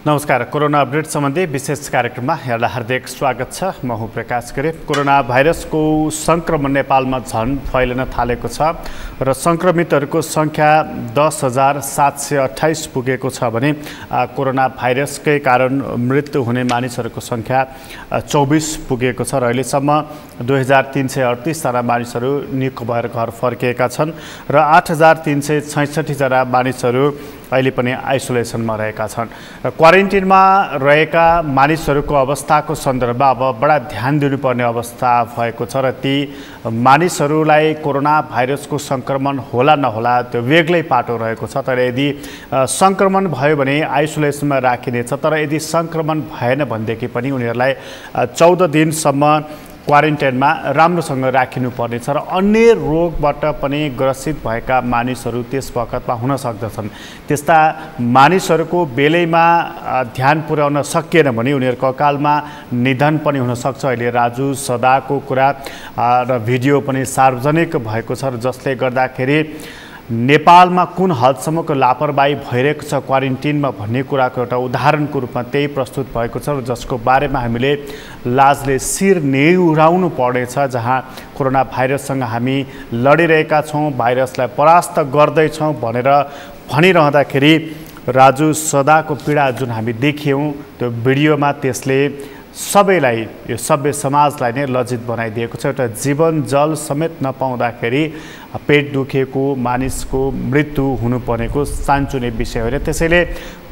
नमस्कार। Corona update सम्बन्धी विशेष कार्यक्रममा यहाँलाई हार्दिक स्वागत छ। म हुँ प्रकाश गरे। कोरोना भाइरसको संक्रमण नेपालमा झन फैलिन थालेको छ र संक्रमितहरूको संख्या 10,728 पुगेको छ भने कोरोना भाइरसकै कारण मृत्यु हुने मानिसहरूको संख्या 24 पुगेको छ र अहिलेसम्म 2338 जना मानिसहरू निको भएर घर फर्किएका छन् र 8366 जना मानिसहरू अहिले पनि आइसोलेसनमा रहेका छन् र क्वारेन्टिनमा रहेका मानिसहरूको अवस्थाको सन्दर्भमा अब बडा ध्यान दिनुपर्ने अवस्था भएको छ र ती मानिसहरूलाई कोरोना भाइरसको संक्रमण होला नहोला त्यो बेग्लै पाटो रहेको छ। तर यदि संक्रमण भयो भने आइसोलेसनमा राखिनेछ, तर यदि संक्रमण भएन भनेदेखि पनि उनीहरूलाई 14 दिनसम्म क्वारेन्टाइनमा राम्रोसँग राखिनुपर्नेछ र अन्य रोगबाट पनि ग्रसित भएका मानिसहरू त्यस वखतमा हुन सक्दछन्। त्यस्ता मानिसहरूको बेलैमा ध्यान पुर्याउन सकिएन भने उनीहरूको अकालमा निधन पनि हुन सक्छ। अहिले राजु सदाको कुरा र भिडियो पनि सार्वजनिक भएको छ र जसले गर्दाखेरि नेपालमा कुन हदसम्मको लापरवाही भइरहेको छ क्वारेन्टिनमा भन्ने कुराको एउटा उदाहरणको रूपमा त्यही प्रस्तुत भएको छ र जसको बारेमा हामीले लाजले शिर निहुराउनु पर्नेछ। जहाँ कोरोना भाइरससँग हामी लडिरहेका छौँ, भाइरसलाई परास्त गर्दैछौँ भनेर भनिरहँदाखेरि राजु सदाको पीडा जुन हामी देख्यौँ त्यो भिडियोमा त्यसले सबैलाई, यो सभ्य समाजलाई नै लज्जित बनाइदिएको छ। एउटा जीवन जल समेत नपाउँदाखेरि पेट दुखेको मानिसको मृत्यु हुनुपर्नेको सानचुने विषय होइन। त्यसैले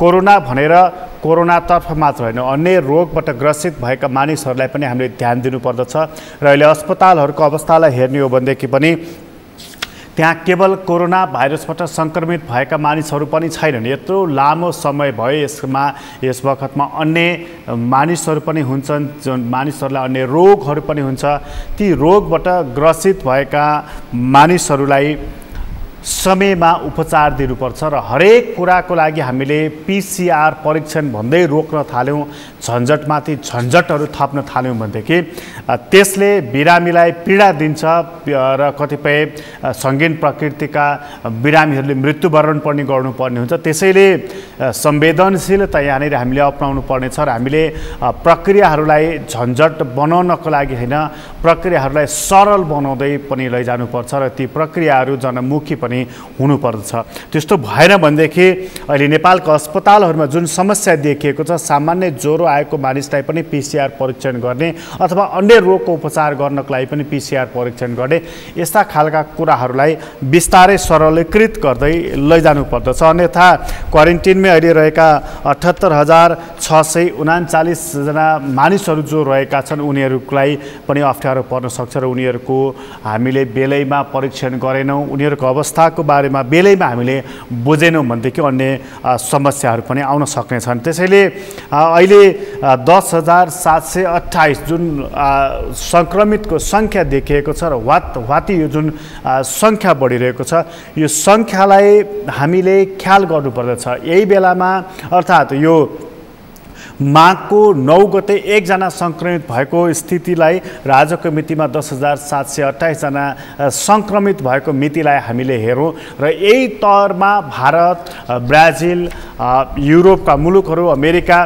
कोरोना भनेर कोरोनातर्फ मात्र होइन, अन्य रोगबाट ग्रसित भएका मानिसहरूलाई पनि हामीले ध्यान दिनुपर्दछ र अहिले अस्पतालहरूको अवस्थालाई हेर्ने हो भनेदेखि पनि त्यहाँ केवल कोरोना भाइरसबाट संक्रमित भएका मानिसहरू पनि छैनन्। यत्रो लामो समय भयो यसमा, यस वखतमा अन्य मानिसहरू पनि हुन्छन्, जुन मानिसहरूलाई अन्य रोगहरू पनि हुन्छ। ती रोगबाट ग्रसित भएका मानिसहरूलाई समयमा उपचार दिनुपर्छ र हरेक कुराको लागि हामीले PCR परीक्षण भन्दै रोक्न थाल्यौँ, झन्झटमाथि झन्झटहरू थप्न थाल्यौँ भनेदेखि त्यसले बिरामीलाई पीडा दिन्छ र कतिपय सङ्गीन प्रकृतिका बिरामीहरूले मृत्युवरण पनि गर्नुपर्ने हुन्छ। त्यसैले संवेदनशीलता यहाँनिर हामीले अपनाउनु पर्नेछ र हामीले प्रक्रियाहरूलाई झन्झट बनाउनको लागि होइन, प्रक्रियाहरूलाई सरल बनाउँदै पनि लैजानुपर्छ र ती प्रक्रियाहरू जनमुखी पनि हुनुपर्दछ। त्यस्तो भएन भनेदेखि अहिले नेपालको अस्पतालहरूमा जुन समस्या देखिएको छ, सामान्य ज्वरो आएको मानिसलाई पनि PCR परीक्षण गर्ने अथवा अन्य रोगको उपचार गर्नको लागि पनि PCR परीक्षण गर्ने, यस्ता खालका कुराहरूलाई बिस्तारै सरलीकृत गर्दै लैजानु पर्दछ। अन्यथा क्वारेन्टिनमै अहिले रहेका 78,639 जना मानिसहरू जो रहेका छन् उनीहरूलाई पनि अप्ठ्यारो पर्न सक्छ र उनीहरूको हामीले बेलैमा परीक्षण गरेनौँ, उनीहरूको अवस्थाको बारेमा बेलैमा हामीले बुझेनौँ भनेदेखि अन्य समस्याहरू पनि आउन सक्नेछन्। त्यसैले अहिले 10,728 जुन संक्रमितको संख्या देखिएको छ र वाती यो जुन संख्या बढिरहेको छ, यो संख्यालाई हामीले ख्याल गर्नुपर्दछ। यही बेलामा अर्थात् यो माघको 9 गते एकजना संक्रमित भएको स्थितिलाई र आजको मितिमा 10,728 जना संक्रमित भएको मितिलाई हामीले हेरौँ र यही तौरमा भारत, ब्राजिल, युरोपका मुलुकहरू, अमेरिका,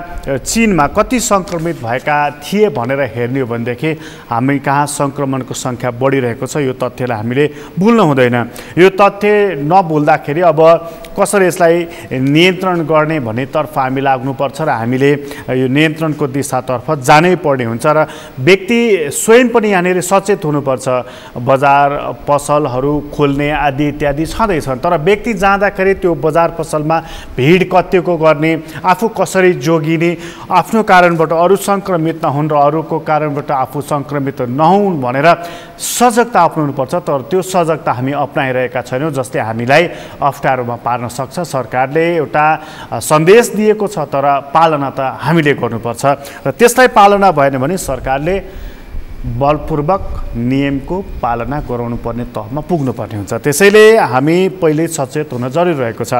चीनमा कति संक्रमित भएका थिए भनेर हेर्ने हो भनेदेखि हामी कहाँ संक्रमणको संख्या बढिरहेको छ, यो तथ्यलाई हामीले भुल्न हुँदैन। यो तथ्य नभुल्दाखेरि अब कसरी यसलाई नियन्त्रण गर्ने भन्नेतर्फ हामी लाग्नुपर्छ र हामीले यो नियन्त्रणको दिशातर्फ जानै पर्ने हुन्छ र व्यक्ति स्वयं पनि यहाँनिर सचेत हुनुपर्छ। बजार पसलहरू खोल्ने आदि इत्यादि छँदैछन्, तर व्यक्ति जाँदाखेरि त्यो बजार पसलमा भिड कतिको गर्ने, आफू कसरी जोगिने, आफ्नो कारणबाट अरू सङ्क्रमित नहुन् र अरूको कारणबाट आफू सङ्क्रमित नहुन् भनेर सजगता अपनाउनुपर्छ। तर त्यो सजगता हामी अपनाइरहेका छैनौँ, जसले हामीलाई अप्ठ्यारोमा पार्न सक्छ। सरकारले एउटा सन्देश दिएको छ तर पालना त हामीले गर्नुपर्छ र त्यसलाई पालना भएन भने सरकारले बलपूर्वक नियमको पालना गराउनु पर्ने तहमा पुग्नुपर्ने हुन्छ। त्यसैले हामी पहिले सचेत हुन जरुरी रहेको छ।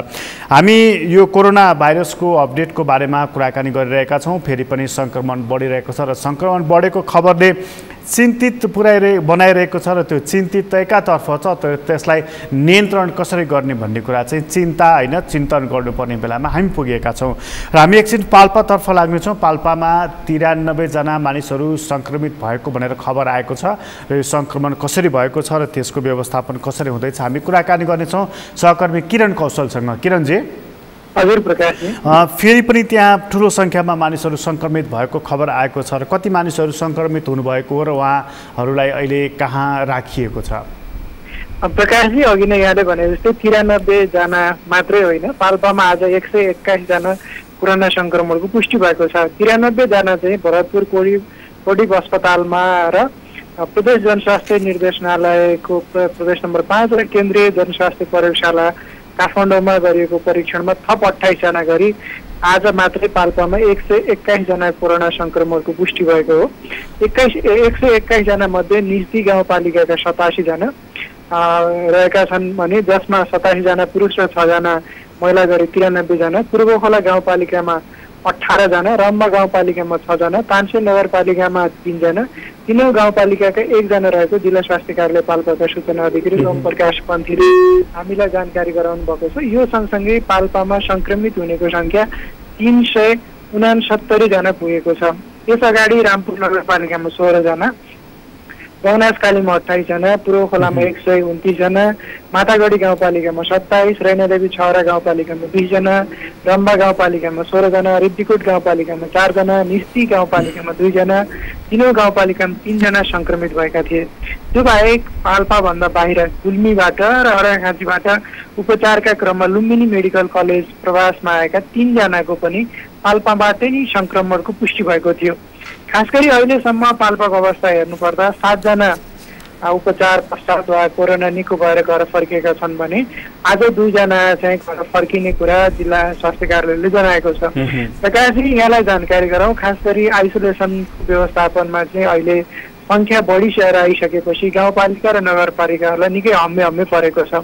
हामी यो कोरोना भाइरसको अपडेटको बारेमा कुराकानी गरिरहेका छौँ। फेरि पनि संक्रमण बढिरहेको छ र संक्रमण बढेको खबरले चिन्तित बनाइरहेको छ र त्यो चिन्तितताका तर्फ छ त्यसलाई नियन्त्रण कसरी गर्ने भन्ने कुरा चाहिँ चिन्ता होइन चिन्तन गर्नुपर्ने बेलामा हामी पुगेका छौँ र हामी एकछिन पाल्पातर्फ लाग्नेछौँ। पाल्पामा 93 जना मानिसहरू सङ्क्रमित भएको भनेर खबर आएको छ र यो सङ्क्रमण कसरी भएको छ र त्यसको व्यवस्थापन कसरी हुँदैछ हामी कुराकानी गर्नेछौँ सहकर्मी किरण कौशलसँग। किरणजी, हजुर प्रकाशजी, फेरि पनि त्यहाँ ठुलो सङ्ख्यामा मानिसहरू सङ्क्रमित भएको खबर आएको छ र कति मानिसहरू सङ्क्रमित हुनुभएको हो र उहाँहरूलाई अहिले कहाँ राखिएको छ? प्रकाशजी, अघि नै यहाँले भने जस्तै 93 जना मात्रै होइन, पाल्पामा आज 121 जना कोरोना सङ्क्रमणको पुष्टि भएको छ। 93 जना चाहिँ भरतपुर कोडिप अस्पतालमा र प्रदेश जनस्वास्थ्य निर्देशनालयको प्रदेश नम्बर 5 र केन्द्रीय जनस्वास्थ्य प्रयोगशाला काठमाडौँमा गरिएको परीक्षणमा थप 28 जना गरी आज मात्रै पाल्पामा 121 जना कोरोना सङ्क्रमणको पुष्टि भएको हो। 121 जना मध्ये निजती गाउँपालिकाका 87 जना रहेका छन् भने जसमा 87 जना पुरुष र 6 जना महिला गरी 93 जना, पूर्वखोला गाउँपालिकामा 18 जना, रम्बा गाउँपालिकामा 6 जना, तानसेन नगरपालिकामा 3 जना, तीनौं गाउँपालिकाका 1 जना रहेको जिल्ला स्वास्थ्य कार्यालय पाल्पाका सूचना अधिकारी ओम प्रकाश पन्थीले हामीलाई जानकारी गराउनु भएको छ। यो सँगसँगै पाल्पामा सङ्क्रमित हुनेको सङ्ख्या 369 जना पुगेको छ। यस अगाडि रामपुर नगरपालिकामा 16 जना, गौनासकालीमा 28 जना, पूर्वखोलामा 129 जना, मातागढी गाउँपालिकामा 27, रैनादेवी छहरा गाउँपालिकामा 20 जना, रम्बा गाउँपालिकामा 16 जना, रिब्दीकोट गाउँपालिकामा 4 जना, निस्ती गाउँपालिकामा 2 जना, तीनौं गाउँपालिकामा 3 जना सङ्क्रमित भएका थिए। त्यो बाहेक पाल्पाभन्दा बाहिर गुल्मीबाट र अर्घाखाँचीबाट उपचारका क्रममा लुम्बिनी मेडिकल कलेज प्रवासमा आएका 3 जनाको पनि पाल्पाबाटै नै सङ्क्रमणको पुष्टि भएको थियो। खास गरी अहिलेसम्म पाल्पाको अवस्था हेर्नुपर्दा 7 जना उपचार पश्चात वा कोरोना निको भएर घर फर्किएका छन् भने आज 2 जना चाहिँ घर फर्किने कुरा जिल्ला स्वास्थ्य कार्यालयले जनाएको छ। प्रकाशजी, यहाँलाई जानकारी गराउँ, खास गरी आइसोलेसन व्यवस्थापनमा चाहिँ अहिले सङ्ख्या बढिसकेर आइसकेपछि गाउँपालिका र नगरपालिकाहरूलाई निकै हम्मे परेको छ।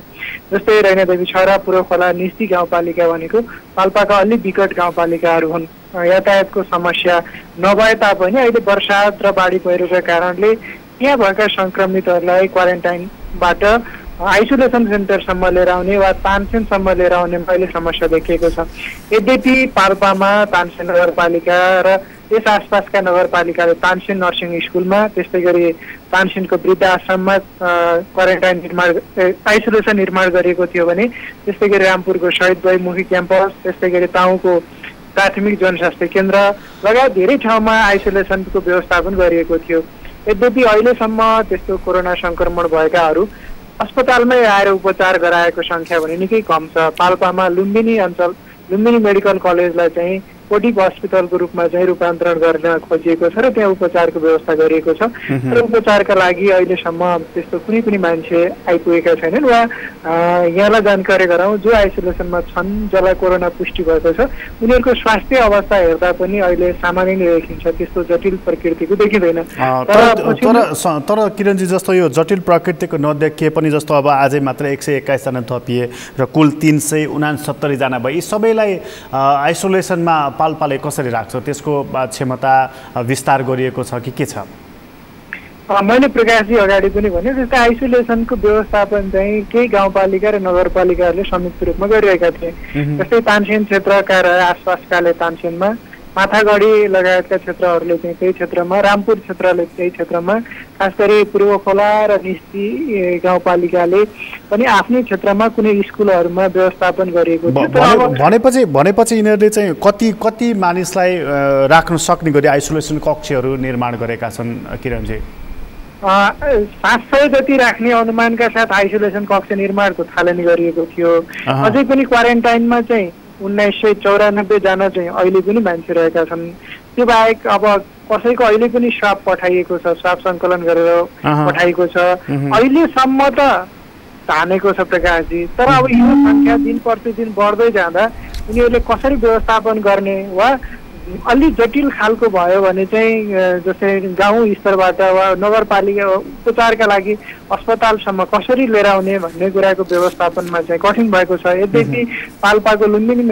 जस्तै रैनादेवी छहरा, पूर्वखोला, निस्ती गाउँपालिका भनेको पाल्पाका अलि विकट गाउँपालिकाहरू हुन्। यातायातको समस्या नभए तापनि अहिले वर्षात र बाढी पहिरोका कारणले त्यहाँ भएका सङ्क्रमितहरूलाई क्वारेन्टाइनबाट आइसोलेसन सेन्टरसम्म लिएर आउने वा तानसेनसम्म लिएर आउने अहिले समस्या देखिएको छ। यद्यपि पाल्पामा तानसेन नगरपालिका र यस आसपासका नगरपालिकाले तानसेन नर्सिङ स्कुलमा, त्यस्तै गरी तानसेनको वृद्ध आश्रममा आइसोलेसन निर्माण गरिएको थियो भने त्यस्तै गरी रामपुरको शहीद बहुमुखी क्याम्पस, त्यस्तै गरी ताउको प्राथमिक जनस्वास्थ्य केन्द्र लगायत धेरै ठाउँमा आइसोलेसनको व्यवस्थापन गरिएको थियो। यद्यपि अहिलेसम्म त्यस्तो कोरोना सङ्क्रमण भएकाहरू अस्पतालमै आएर उपचार गराएको सङ्ख्या भने निकै कम छ। पाल्पामा लुम्बिनी मेडिकल कलेजलाई चाहिँ कोडिप हस्पिटलको रूपमा चाहिँ रूपान्तरण गर्न खोजिएको छ र त्यहाँ उपचारको व्यवस्था गरिएको छ र उपचारका लागि अहिलेसम्म त्यस्तो कुनै पनि मान्छे आइपुगेका छैनन् वा यहाँलाई जानकारी गराउँ, जो आइसोलेसनमा छन्, जसलाई कोरोना पुष्टि भएको छ, उनीहरूको स्वास्थ्य अवस्था हेर्दा पनि अहिले सामान्य नै देखिन्छ, त्यस्तो जटिल प्रकृतिको देखिँदैन। तर किरणजी, जस्तो यो जटिल प्रकृतिको नदेखिए पनि जस्तो अब आजै मात्र 121 जना थपिए र कुल 369 जना भए, यी सबैलाई आइसोलेसनमा पाल्पाले कसरी राख्छ? त्यसको क्षमता विस्तार गरिएको छ कि के छ? मैले प्रकाशजी अगाडि पनि भने जस्तै आइसोलेसनको व्यवस्थापन चाहिँ केही गाउँपालिका र नगरपालिकाहरूले संयुक्त रूपमा गरिरहेका थिए। जस्तै तानसेन क्षेत्रका र आसपासकाले तानसेनमा, माथागढी लगायतका क्षेत्रहरूले चाहिँ त्यही क्षेत्रमा, रामपुर क्षेत्रले त्यही क्षेत्रमा, खास गरी पूर्वखोला र निस्ती गाउँपालिकाले पनि आफ्नै क्षेत्रमा कुनै स्कुलहरूमा व्यवस्थापन गरिएको थियो। भनेपछि यिनीहरूले चाहिँ कति मानिसलाई राख्न सक्ने गरी आइसोलेसन कक्षहरू निर्माण गरेका छन् किरणजी? 700 जति राख्ने अनुमानका साथ आइसोलेसन कक्ष निर्माणको थालनी गरिएको थियो। अझै पनि क्वारेन्टाइनमा चाहिँ 1994 जना चाहिँ अहिले पनि मान्छे रहेका छन्। त्यो बाहेक अब कसैको अहिले पनि स्वाब पठाइएको छ, स्वाब सङ्कलन गरेर पठाइएको छ। अहिलेसम्म त धानेको छ प्रकाशजी, तर अब यो सङ्ख्या दिन प्रतिदिन बढ्दै जाँदा उनीहरूले कसरी व्यवस्थापन गर्ने वा अलि जटिल खालको भयो भने चाहिँ जस्तै गाउँ स्तरबाट वा नगरपालिका उपचारका लागि अस्पतालसम्म कसरी लिएर आउने भन्ने कुराको व्यवस्थापनमा चाहिँ कठिन भएको छ। यद्यपि पाल्पाको Lumbini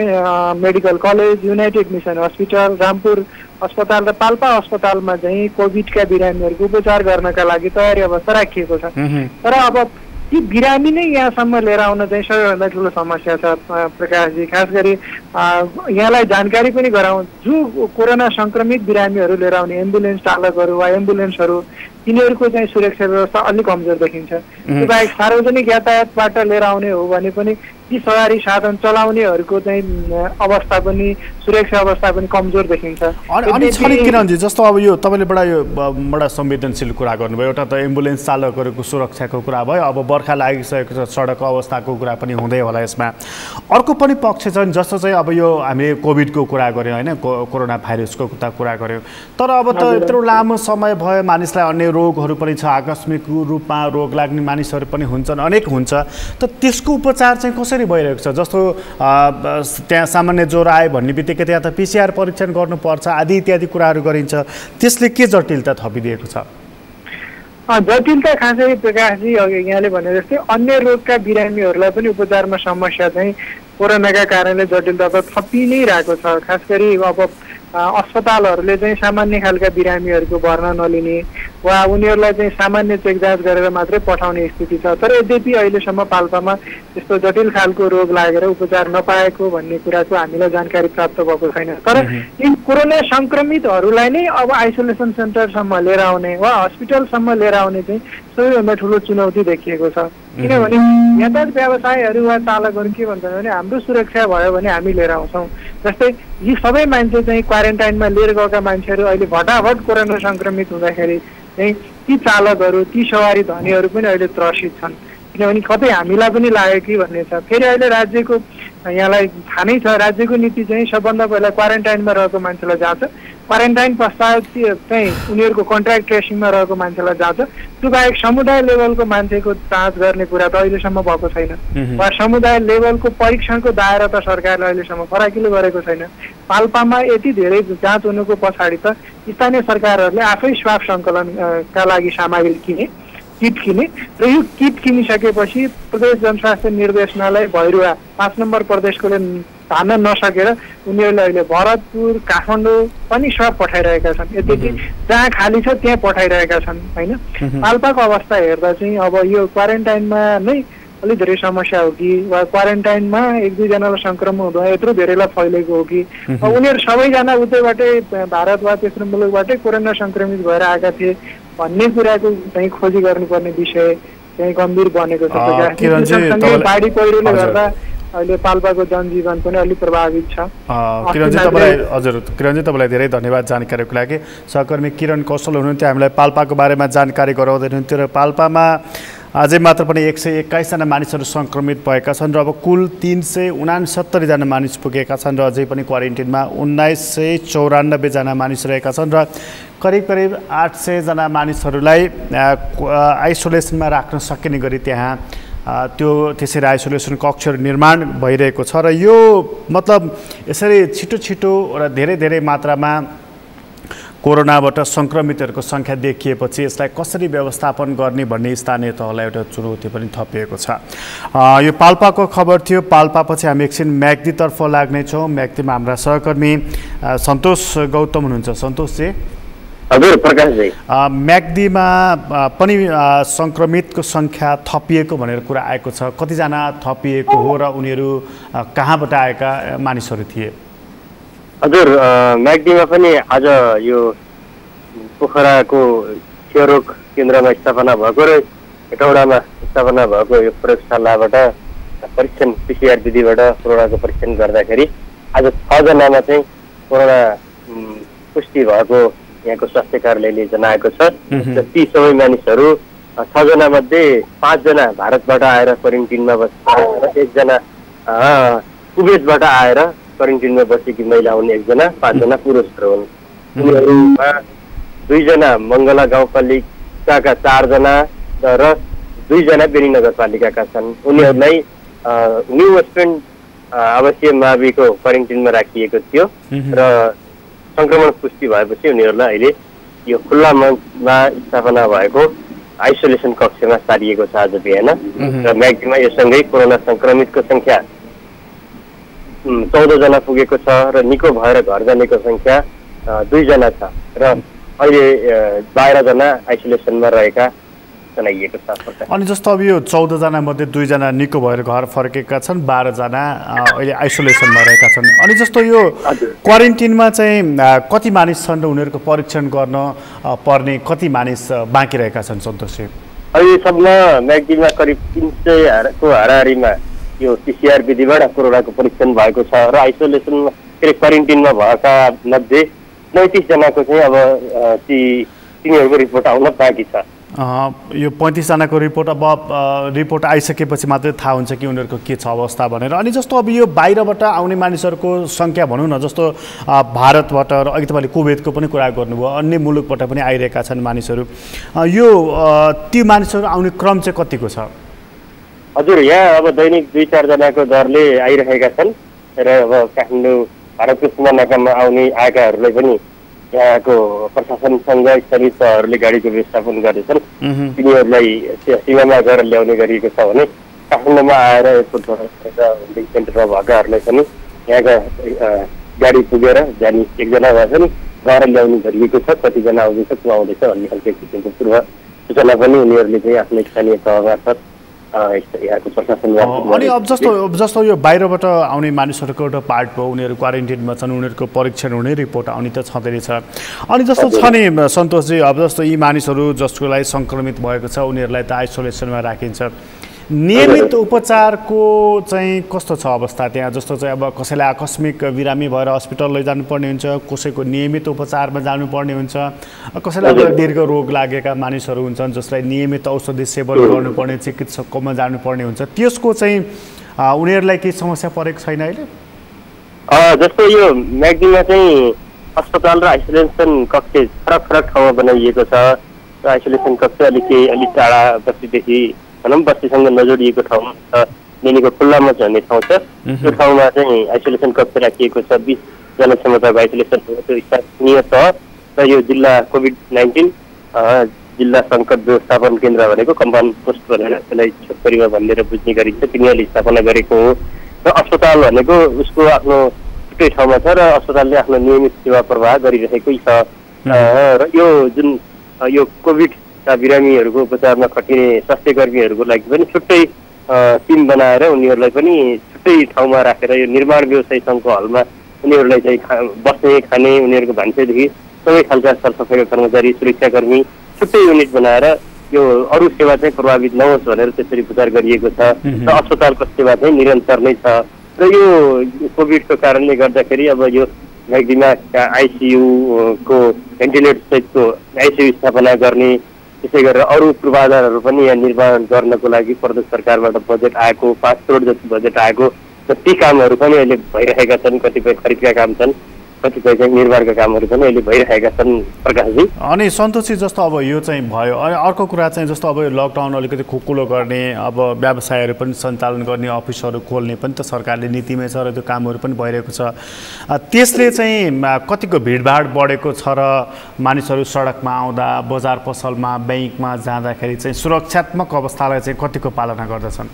medical college, United mission hospital, Rampur अस्पताल र पाल्पा अस्पतालमा चाहिँ कोभिडका बिरामीहरूको उपचार गर्नका लागि तयारी अवस्था राखिएको छ। तर अब ती बिरामी नै यहाँसम्म लिएर आउन चाहिँ सबैभन्दा ठुलो समस्या छ प्रकाशजी। खास गरी यहाँलाई जानकारी पनि गराउँ, जो कोरोना संक्रमित बिरामीहरू लिएर आउने एम्बुलेन्स चालकहरू वा एम्बुलेन्सहरू तिनीहरूको चाहिँ सुरक्षा व्यवस्था अलिक कमजोर देखिन्छ। त्यो बाहेक सार्वजनिक यातायातबाट लिएर आउने हो भने पनि ती सवारी साधन चलाउनेहरूको चाहिँ अवस्था पनि सुरक्षा अवस्था पनि कमजोर देखिन्छ। अनि किरणजी, जस्तो अब यो तपाईँले बडा संवेदनशील कुरा गर्नुभयो। एउटा त एम्बुलेन्स चालकहरूको सुरक्षाको कुरा भयो, अब बर्खा लागिसकेको छ, सडकको अवस्थाको कुरा पनि हुँदै होला यसमा। अर्को पनि पक्ष छ, जस्तो चाहिँ अब यो हामीले कोभिडको कुरा गऱ्यौँ होइन, कोरोना भाइरसको कुरा गऱ्यौँ, तर अब त यत्रो लामो समय भयो, मानिसलाई अन्य रोगहरू पनि छ, आकस्मिक रूपमा रोग लाग्ने मानिसहरू पनि हुन्छन्, अनेक हुन्छ, त त्यसको उपचार चाहिँ कसरी भइरहेको छ? जस्तो त्यहाँ सामान्य ज्वरो आयो भन्ने बित्तिकै त्यहाँ त PCR परीक्षण गर्नुपर्छ, आदि इत्यादि कुराहरू गरिन्छ, त्यसले के जटिलता थपिदिएको छ? जटिलता खासै प्रकाशजी अघि यहाँले भने जस्तै अन्य रोगका बिरामीहरूलाई पनि उपचारमा समस्या चाहिँ कोरोनाका कारणले जटिलता त थपि नै रहेको छ। खास गरी अब अस्पतालहरूले चाहिँ सामान्य खालका बिरामीहरूको भर्ना नलिने वा उनीहरूलाई चाहिँ सामान्य चेक जाँच गरेर मात्रै पठाउने स्थिति छ। तर यद्यपि अहिलेसम्म पाल्पामा त्यस्तो जटिल खालको रोग लागेर उपचार नपाएको भन्ने कुराको हामीलाई जानकारी प्राप्त भएको छैन। तर यी कोरोना संक्रमितहरूलाई नै अब आइसोलेसन सेन्टरसम्म लिएर आउने वा हस्पिटलसम्म लिएर आउने चाहिँ सबैभन्दा ठुलो चुनौती देखिएको छ। किनभने यातायात व्यवसायहरू वा चालकहरू के भन्छन् भने हाम्रो सुरक्षा भयो भने हामी लिएर आउँछौँ। जस्तै यी सबै मान्छे चाहिँ क्वारेन्टाइनमा लिएर गएका मान्छेहरू अहिले भटाभट कोरोना संक्रमित हुँदाखेरि चाहिँ ती चालकहरू, ती सवारी धनीहरू पनि अहिले त्रसित छन्। किनभने कतै हामीलाई पनि लाग्यो कि भन्ने छ। फेरि अहिले राज्यको यहाँलाई थाहा नै छ, राज्यको नीति चाहिँ सबभन्दा पहिला क्वारेन्टाइनमा रहेको मान्छेलाई जाँच, क्वारेन्टाइन पश्चात चाहिँ उनीहरूको कन्ट्याक्ट ट्रेसिङमा रहेको मान्छेलाई जाँच। त्यो बाहेक समुदाय लेभलको मान्छेको जाँच गर्ने कुरा त अहिलेसम्म भएको छैन, वा समुदाय लेभलको परीक्षणको दायरा त सरकारले अहिलेसम्म फराकिलो गरेको छैन। पाल्पामा यति धेरै जाँच हुनुको पछाडि त स्थानीय सरकारहरूले आफै स्वाब सङ्कलनका लागि सामग्री किने, किट किने, र यो किट किनिसकेपछि प्रदेश जनस्वास्थ्य निर्देशनालय भैरुवा 5 नम्बर प्रदेशकोले धान्न नसकेर उनीहरूले अहिले भरतपुर, काठमाडौँ पनि स्वाब पठाइरहेका छन्। यद्यपि जहाँ खाली छ त्यहाँ पठाइरहेका छन् होइन। पाल्पाको अवस्था हेर्दा चाहिँ अब यो क्वारेन्टाइनमा नै अलिक धेरै समस्या हो कि वा क्वारेन्टाइनमा 1-2 जनालाई सङ्क्रमण हुँदा यत्रो धेरैलाई फैलेको हो कि उनीहरू सबैजना उतैबाटै भारत वा तेस्रो मुलुकबाटै कोरोना सङ्क्रमित भएर आएका थिए भन्ने कुराको चाहिँ खोजी गर्नुपर्ने विषय चाहिँ गम्भीर बनेको छ। बाढी पहिरोले गर्दा अहिले पाल्पाको जनजीवन पनि अलिक प्रभावित छ। किरणजी तपाईँलाई धेरै धन्यवाद जानकारीको लागि। सहकर्मी किरण कौशल हुनुहुन्थ्यो, हामीलाई पाल्पाको बारेमा जानकारी गराउँदै हुनुहुन्थ्यो। र पाल्पामा अझै मात्र पनि 121 जना मानिसहरू सङ्क्रमित भएका छन् र अब कुल 369 जना मानिस पुगेका छन् र अझै पनि क्वारेन्टिनमा 1994 जना मानिस रहेका छन् र करिब 800 जना मानिसहरूलाई आइसोलेसनमा राख्न सकिने गरी त्यहाँ त्यसरी आइसोलेसन कक्षहरू निर्माण भइरहेको छ। र यो मतलब यसरी छिटो र धेरै मात्रामा कोरोनाबाट सङ्क्रमितहरूको सङ्ख्या देखिएपछि यसलाई कसरी व्यवस्थापन गर्ने भन्ने स्थानीय तहलाई एउटा चुनौती पनि थपिएको छ। यो पाल्पाको खबर थियो। पाल्पापछि हामी एकछिन म्याग्दीतर्फ लाग्नेछौँ। म्याग्दीमा हाम्रा सहकर्मी सन्तोष गौतम हुनुहुन्छ। सन्तोषजी। हजुर प्रकाशजी। म्याग्दीमा पनि सङ्क्रमितको सङ्ख्या थपिएको भनेर कुरा आएको छ। कतिजना थपिएको हो र उनीहरू कहाँबाट आएका मानिसहरू थिए? हजुर, म्याग्दीमा पनि आज यो पोखराको क्षयरोग केन्द्रमा स्थापना भएको र हेटौडामा स्थापना भएको यो प्रयोगशालाबाट परीक्षण PCR विधिबाट कोरोनाको परीक्षण गर्दाखेरि आज 6 जनामा चाहिँ कोरोना पुष्टि भएको यहाँको स्वास्थ्य कार्यालयले जनाएको छ। र ती सबै मानिसहरू 6 जनामध्ये 5 जना भारतबाट आएर क्वारेन्टिनमा बस्छ र 1 जना कुवेतबाट आएर क्वारेन्टिनमा बसेकी महिला हुन् 1 जना, 5 जना पुरुषहरू हुन्। उनीहरूमा 2 जना मङ्गला गाउँपालिकाका 4 जना र 2 जना बेनी नगरपालिकाका छन्। उनीहरूलाई न्यू वेस्टर्न आवासीय माविको क्वारेन्टिनमा राखिएको थियो र संक्रमण पुष्टि भएपछि उनीहरूलाई अहिले यो खुल्लामा स्थापना भएको आइसोलेसन कक्षमा सारिएको छ आज बिहान र म्याग्दीमा योसँगै कोरोना संक्रमितको संख्या 14 जना पुगेको छ र निको भएर घर जानेको संख्या 2 जना छ र अहिले 12 जना आइसोलेसनमा रहेका जनाइएको छ। अनि जस्तो अब यो 14 जना मध्ये 2 जना निको भएर घर फर्केका छन्, 12 जना अहिले आइसोलेसनमा रहेका छन्। अनि जस्तो यो क्वारेन्टिनमा चाहिँ कति मानिस छन् र उनीहरूको परीक्षण गर्न पर्ने कति मानिस बाँकी रहेका छन् सन्तोषजी? अहिलेसम्म म्याग्दीमा करिब 300 को हाराहारीमा यो पीसीआर विधिबाट कोरोनाको परीक्षण भएको छ र आइसोलेसन क्वारेन्टिनमा भएका मध्ये 35 जनाको चाहिँ अब तिनीहरूको रिपोर्ट आउन बाँकी छ। यो 35 जनाको रिपोर्ट अब रिपोर्ट आइसकेपछि मात्रै थाहा हुन्छ कि उनीहरूको के छ अवस्था भनेर। अनि जस्तो अब यो बाहिरबाट आउने मानिसहरूको सङ्ख्या भनौँ न, जस्तो भारतबाट र अघि तपाईँले कुवेतको पनि कुरा गर्नुभयो, अन्य मुलुकबाट पनि आइरहेका छन् मानिसहरू, यो ती मानिसहरू आउने क्रम चाहिँ कतिको छ? हजुर, यहाँ अब दैनिक 2-4 जनाको दरले आइरहेका छन् र अब काठमाडौँ भारतको सीमानाकामा आएकाहरूलाई पनि यहाँको प्रशासनसँग स्थानीय तहहरूले गाडीको व्यवस्थापन गर्दैछन्। तिनीहरूलाई सीमामा गएर ल्याउने गरिएको छ भने काठमाडौँमा आएर एयरपोर्टबाट होल्डिङ सेन्टरमा भएकाहरूलाई पनि यहाँका गाडी पुगेर जाने एकजना भए पनि गएर ल्याउने गरिएको छ। कतिजना आउँदैछ को आउँदैछ भन्ने खालको किसिमको पूर्व सूचना पनि उनीहरूले चाहिँ आफ्नो स्थानीय तह मार्फत यहाँको प्रशासन। अनि अब जस्तो यो बाहिरबाट आउने मानिसहरूको एउटा पार्ट भयो, उनीहरू क्वारेन्टिनमा छन्, उनीहरूको परीक्षण हुने रिपोर्ट आउने त छँदै रहेछ। अनि जस्तो छ नि सन्तोषजी, अब जस्तो यी मानिसहरू जसको लागि सङ्क्रमित भएको छ उनीहरूलाई त आइसोलेसनमा राखिन्छ, नियमित उपचारको चाहिँ कस्तो छ अवस्था त्यहाँ? जस्तो चाहिँ अब कसैलाई आकस्मिक बिरामी भएर हस्पिटल लैजानुपर्ने हुन्छ, कसैको नियमित उपचारमा जानुपर्ने हुन्छ, कसैलाई अब दीर्घ रोग लागेका मानिसहरू हुन्छन् जसलाई नियमित औषधि सेवन गर्नुपर्ने, चिकित्सककोमा जानुपर्ने हुन्छ, त्यसको चाहिँ उनीहरूलाई केही समस्या परेको छैन अहिले? जस्तो यो म्याग्दीमा चाहिँ अस्पताल र आइसोलेसन कक्ष फरक फरक ठाउँमा बनाइएको छ र आइसोलेसन कक्ष अलिक टाढा बस्तीदेखि भनौँ बस्तीसँग नजोडिएको ठाउँमा छ, निनीको खुल्लामा झर्ने ठाउँ छ। त्यो ठाउँमा चाहिँ आइसोलेसन कक्ष राखिएको छ। 20 जना क्षमताको आइसोलेसन त्यो स्थानीय तह र यो जिल्ला कोभिड-19 जिल्ला सङ्कट व्यवस्थापन केन्द्र भनेको कम्पाउन्ड पोस्ट भनेर त्यसलाई छोटकरीमा भनेर बुझ्ने गरिन्छ, तिनीहरूले स्थापना गरेको हो। र अस्पताल भनेको उसको आफ्नो छुट्टै ठाउँमा छ र अस्पतालले आफ्नो नियमित सेवा प्रवाह गरिरहेकै छ। र यो जुन यो कोभिड बिरामीहरूको उपचारमा खटिने स्वास्थ्य कर्मीहरूको लागि पनि छुट्टै टिम बनाएर उनीहरूलाई पनि छुट्टै ठाउँमा राखेर यो निर्माण व्यवसाय सङ्घको हलमा उनीहरूलाई चाहिँ बस्ने खाने उनीहरूको भान्सेदेखि सबै खालका सरसफाइका कर्मचारी सुरक्षाकर्मी छुट्टै युनिट बनाएर यो अरू सेवा चाहिँ प्रभावित नहोस् भनेर त्यसरी उपचार गरिएको छ। र अस्पतालको सेवा चाहिँ निरन्तर नै छ। र यो कोभिडको कारणले गर्दाखेरि अब यो म्याग्दीमा आइसियुको भेन्टिलेटर सहितको आइसियु स्थापना गर्ने, त्यसै गरेर अरू पूर्वाधारहरू पनि यहाँ निर्माण गर्नको लागि प्रदेश सरकारबाट बजेट आएको 5 करोड जति बजेट आएको र ती कामहरू पनि अहिले भइरहेका छन्। कतिपय खरिदका काम छन्, कतिपय चाहिँ निर्माणका कामहरू पनि अहिले भइरहेका छन् प्रकाशजी। अनि सन्तोषजी जस्तो अब यो चाहिँ भयो, अनि अर्को कुरा चाहिँ जस्तो अब यो लकडाउन अलिकति खुकुलो गर्ने, अब व्यवसायहरू पनि सञ्चालन गर्ने, अफिसहरू खोल्ने पनि त सरकारले नीतिमै छ र त्यो कामहरू पनि भइरहेको छ। त्यसले चाहिँ कतिको भिडभाड बढेको छ र मानिसहरू सडकमा आउँदा, बजार पसलमा, ब्याङ्कमा जाँदाखेरि चाहिँ सुरक्षात्मक अवस्थालाई चाहिँ कतिको पालना गर्दछन्?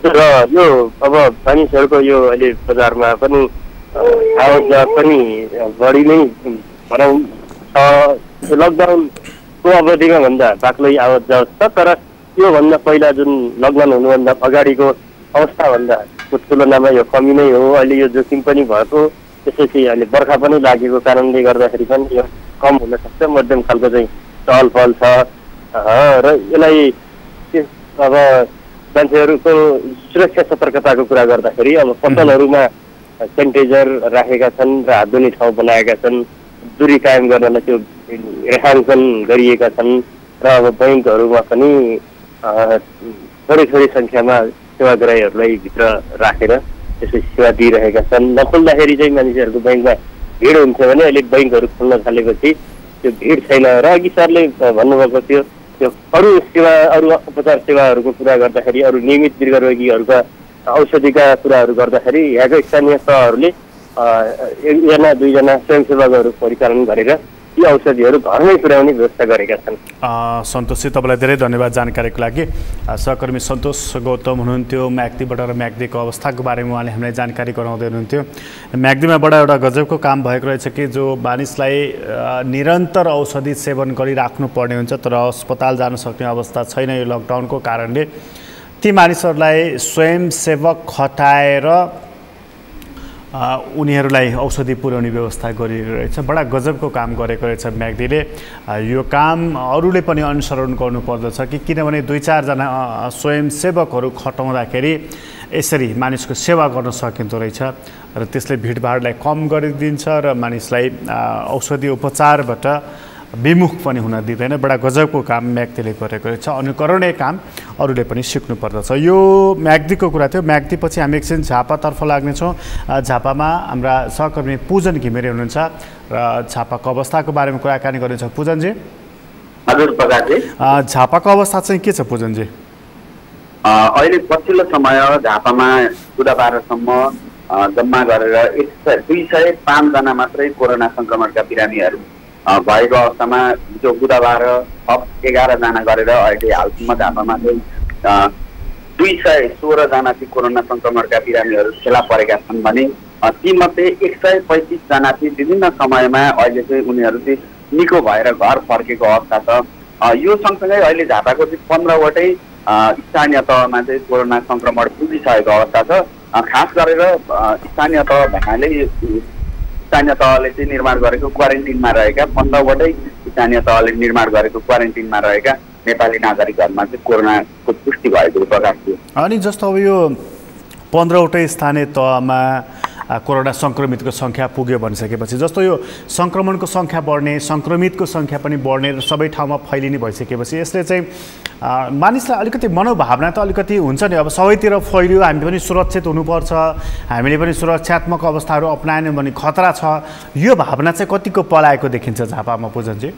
र यो अब मानिसहरूको यो अहिले बजारमा पनि आवत पनि बढी नै भनौँ छ। लकडाउनको अवधिमा भन्दा बाक्लै आवत जावत छ, तर योभन्दा पहिला जुन लकडाउन हुनुभन्दा अगाडिको अवस्थाभन्दा तुलनामा यो कमी नै हो। अहिले यो जोखिम पनि भएको, त्यसपछि अहिले बर्खा पनि लागेको कारणले गर्दाखेरि पनि यो कम हुन सक्छ। मध्यम खालको चाहिँ चहल पहल छ र यसलाई अब मान्छेहरूको सुरक्षा सतर्कताको कुरा गर्दाखेरि अब पसलहरूमा सेनिटाइजर राखेका छन् र हात धुने ठाउँ बनाएका छन्, दूरी कायम गर्नलाई त्यो रेखाङ्कन गरिएका छन् र अब बैङ्कहरूमा पनि थोरै सङ्ख्यामा सेवाग्राहीहरूलाई भित्र राखेर त्यसै सेवा दिइरहेका छन्। नखोल्दाखेरि चाहिँ मानिसहरूको बैङ्कमा भिड हुन्छ भने अहिले बैङ्कहरू खोल्न थालेपछि त्यो भिड छैन। र अघि सरले भन्नुभएको थियो त्यो अरू सेवा, अरू उपचार सेवाहरूको कुरा गर्दाखेरि, अरू नियमित दीर्घरोगीहरूका औषधिका कुराहरू गर्दाखेरि यहाँको स्थानीय तहहरूले एकजना दुईजना स्वयंसेवकहरू परिचालन गरेर यी औषधिहरू घरमै पुर्याउने व्यवस्था गरेका छन्। सन्तोषजी, तपाईँलाई धेरै धन्यवाद जानकारीको लागि। सहकर्मी सन्तोष गौतम हुनुहुन्थ्यो म्याग्दीबाट र म्याग्दीको अवस्थाको बारेमा उहाँले हामीलाई जानकारी गराउँदै हुनुहुन्थ्यो। म्याग्दीमा बडा एउटा गजबको काम भएको रहेछ कि जो मानिसलाई निरन्तर औषधि सेवन गरिराख्नु पर्ने हुन्छ तर अस्पताल जान सक्ने अवस्था छैन यो लकडाउनको कारणले, ती मानिसहरूलाई स्वयंसेवक खटाएर उनीहरूलाई औषधि पुर्याउने व्यवस्था गरिएको रहेछ। बडा गजबको काम गरेको रहेछ म्याग्दीले। यो काम अरूले पनि अनुसरण गर्नुपर्दछ कि किनभने 2-4 जना स्वयंसेवकहरू खटाउँदाखेरि यसरी मानिसको सेवा गर्न सकिँदो रहेछ र त्यसले भिडभाडलाई कम गरिदिन्छ र मानिसलाई औषधि उपचारबाट विमुख पनि हुन दिँदैन। बडा गजबको काम म्याग्दीले गरेको रहेछ, अनुकरणीय काम अरूले पनि सिक्नु पर्दछ। यो म्याग्दीको कुरा थियो। म्याग्दीपछि हामी एकछिन झापातर्फ लाग्नेछौँ। झापामा हाम्रा सहकर्मी पूजन घिमिरे हुनुहुन्छ र झापाको अवस्थाको बारेमा कुराकानी गर्नेछौँ। पूजनजी। हजुर प्रकाशजी। झापाको अवस्था चाहिँ के छ पूजनजी? अहिले पछिल्लो समय झापामा बुधबारसम्म जम्मा गरेर 205 जना मात्रै कोरोना संक्रमणका बिरामीहरू भएको अवस्थामा जो बुधबार थप 11 जना गरेर अहिले हालसम्म झापामा चाहिँ 216 जना चाहिँ कोरोना संक्रमणका बिरामीहरू फेला परेका छन् भने तीमध्ये 135 जना चाहिँ विभिन्न समयमा अहिले चाहिँ उनीहरू चाहिँ निको भएर घर फर्केको अवस्था छ। यो सँगसँगै अहिले झापाको चाहिँ 15वटै स्थानीय तहमा चाहिँ कोरोना संक्रमण पुगिसकेको अवस्था छ। खास गरेर स्थानीय तह भन्नाले स्थानीय तहले चाहिँ निर्माण गरेको क्वारेन्टिनमा रहेका 15वटै स्थानीय तहले निर्माण गरेको क्वारेन्टिनमा रहेका नेपाली नागरिकहरूमा चाहिँ कोरोनाको पुष्टि भएको प्रकार थियो। अनि जस्तो अब यो 15वटै स्थानीय तहमा कोरोना सङ्क्रमितको सङ्ख्या पुग्यो भनिसकेपछि जस्तो यो सङ्क्रमणको सङ्ख्या बढ्ने, सङ्क्रमितको सङ्ख्या पनि बढ्ने र सबै ठाउँमा फैलिने भइसकेपछि यसले चाहिँ मानिसलाई अलिकति मनोभावना त अलिकति हुन्छ नि, अब सबैतिर फैलियो हामी पनि सुरक्षित हुनुपर्छ, हामीले पनि सुरक्षात्मक अवस्थाहरू अपनाएनौँ भने खतरा छ, यो भावना चाहिँ कतिको पलाएको देखिन्छ झापामा पूजनजी?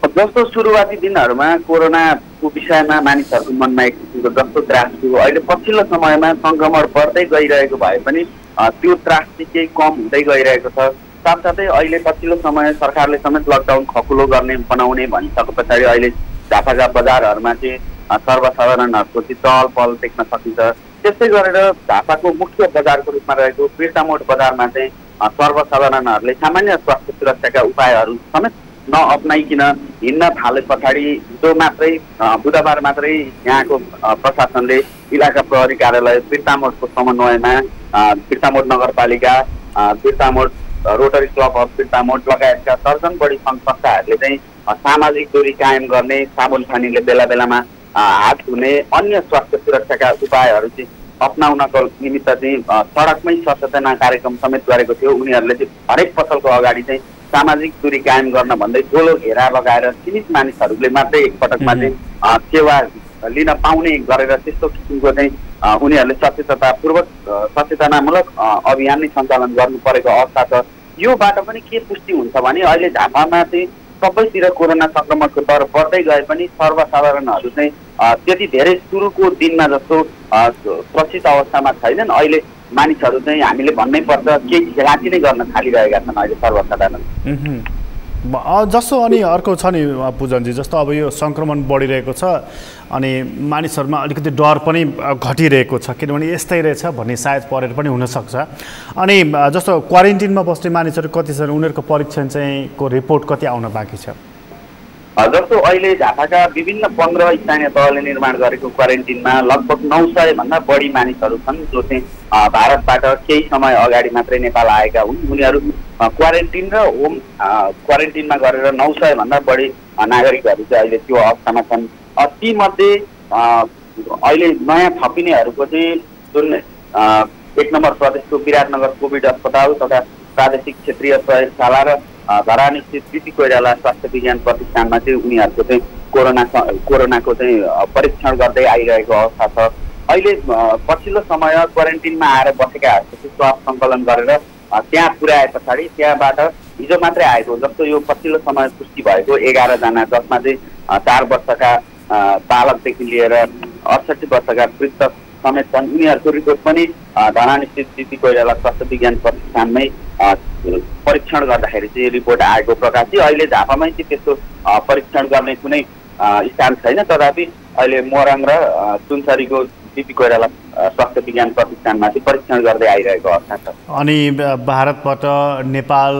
जस्तो सुरुवाती दिनहरूमा कोरोनाको विषयमा मानिसहरूको मनमा एक किसिमको जस्तो त्रास थियो, अहिले पछिल्लो समयमा सङ्क्रमण बढ्दै गइरहेको भए पनि त्यो त्रास चाहिँ केही कम हुँदै गइरहेको छ। साथसाथै अहिले पछिल्लो समय सरकारले समेत लकडाउन खकुलो गर्ने बनाउने भनिसके पछाडि अहिले झापाका बजारहरूमा चाहिँ सर्वसाधारणहरूको चाहिँ चहल पहल देख्न सकिन्छ। त्यस्तै गरेर झापाको मुख्य बजारको रूपमा रहेको बिर्तामोड बजारमा चाहिँ सर्वसाधारणहरूले सामान्य स्वास्थ्य सुरक्षाका उपायहरू समेत नअपनाइकन हिँड्न थाले पछाडि जो मात्रै बुधबार मात्रै यहाँको प्रशासनले इलाका प्रहरी कार्यालय बिर्तामोडको समन्वयमा बिर्तामोड नगरपालिका, Birtamod rotary club of Birtamod लगायतका दर्जन बढी सङ्घ संस्थाहरूले चाहिँ सामाजिक दूरी कायम गर्ने, साबुन पानीले बेला बेलामा हात धुने, अन्य स्वास्थ्य सुरक्षाका उपायहरू चाहिँ अपनाउनको निमित्त चाहिँ सडकमै सचेतना कार्यक्रम समेत गरेको थियो। उनीहरूले चाहिँ हरेक पसलको अगाडि चाहिँ सामाजिक दूरी कायम गर्न भन्दै गोलो घेरा लगाएर सीमित मानिसहरूले मात्रै एकपटकमा चाहिँ सेवा लिन पाउने गरेर त्यस्तो किसिमको चाहिँ उनीहरूले सचेतनामूलक अभियान नै सञ्चालन गर्नु परेको अवस्था छ। योबाट पनि के पुष्टि हुन्छ भने अहिले झापामा चाहिँ सबैतिर कोरोना संक्रमणको दर बढ्दै गए पनि सर्वसाधारणहरू चाहिँ त्यति धेरै सुरुको दिनमा जस्तो सुरक्षित अवस्थामा छैनन्। अहिले मानिसहरू चाहिँ हामीले भन्नै पर्छ केही खेलाची नै गर्न थालिरहेका छन् अहिले सर्वसाधारण। जस्तो अनि अर्को छ नि पूजनजी, जस्तो अब यो सङ्क्रमण बढिरहेको छ अनि मानिसहरूमा अलिकति डर पनि घटिरहेको छ किनभने यस्तै रहेछ भन्ने सायद परेर पनि हुनसक्छ। अनि जस्तो क्वारेन्टिनमा बस्ने मानिसहरू कति छन्, उनीहरूको परीक्षण चाहिँ को रिपोर्ट कति आउन बाँकी छ? जस्तो अहिले झापाका विभिन्न 15 स्थानीय तहले निर्माण गरेको क्वारेन्टिनमा लगभग 900 भन्दा बढी मानिसहरू छन् जो चाहिँ भारतबाट केही समय अगाडि मात्रै नेपाल आएका हुन्। उनीहरू क्वारेन्टिन र होम क्वारेन्टिनमा गरेर 900 भन्दा बढी नागरिकहरू चाहिँ अहिले त्यो अवस्थामा छन्। तीमध्ये अहिले नयाँ थपिनेहरूको चाहिँ जुन 1 नम्बर प्रदेशको विराटनगर कोभिड अस्पताल तथा प्रादेशिक क्षेत्रीय प्रयोगशाला र धरानी स्थित कृति कोइराला स्वास्थ्य विज्ञान प्रतिष्ठानमा चाहिँ उनीहरूको चाहिँ कोरोनाको चाहिँ परीक्षण गर्दै आइरहेको अवस्था छ। अहिले पछिल्लो समय क्वारेन्टिनमा आएर बसेकाहरूको चाहिँ स्वाब सङ्कलन गरेर त्यहाँ पुर्याए पछाडि त्यहाँबाट हिजो मात्रै आएको जस्तो यो पछिल्लो समय पुष्टि भएको 11 जना जसमा चाहिँ 4 वर्षका बालकदेखि लिएर 68 वर्षका वृद्ध समेत छन्। उनीहरूको रिपोर्ट पनि धरानस्थित बिपी कोइराला स्वास्थ्य विज्ञान प्रतिष्ठानमै परीक्षण गर्दाखेरि चाहिँ रिपोर्ट आएको प्रकार थियो। अहिले झापामै चाहिँ त्यस्तो परीक्षण गर्ने कुनै स्थान छैन, तथापि अहिले मोरङ र सुनसरीको बिपी कोइराला स्वास्थ्य विज्ञान प्रतिष्ठानमा चाहिँ परीक्षण गर्दै आइरहेको अवस्था छ। अनि भारतबाट नेपाल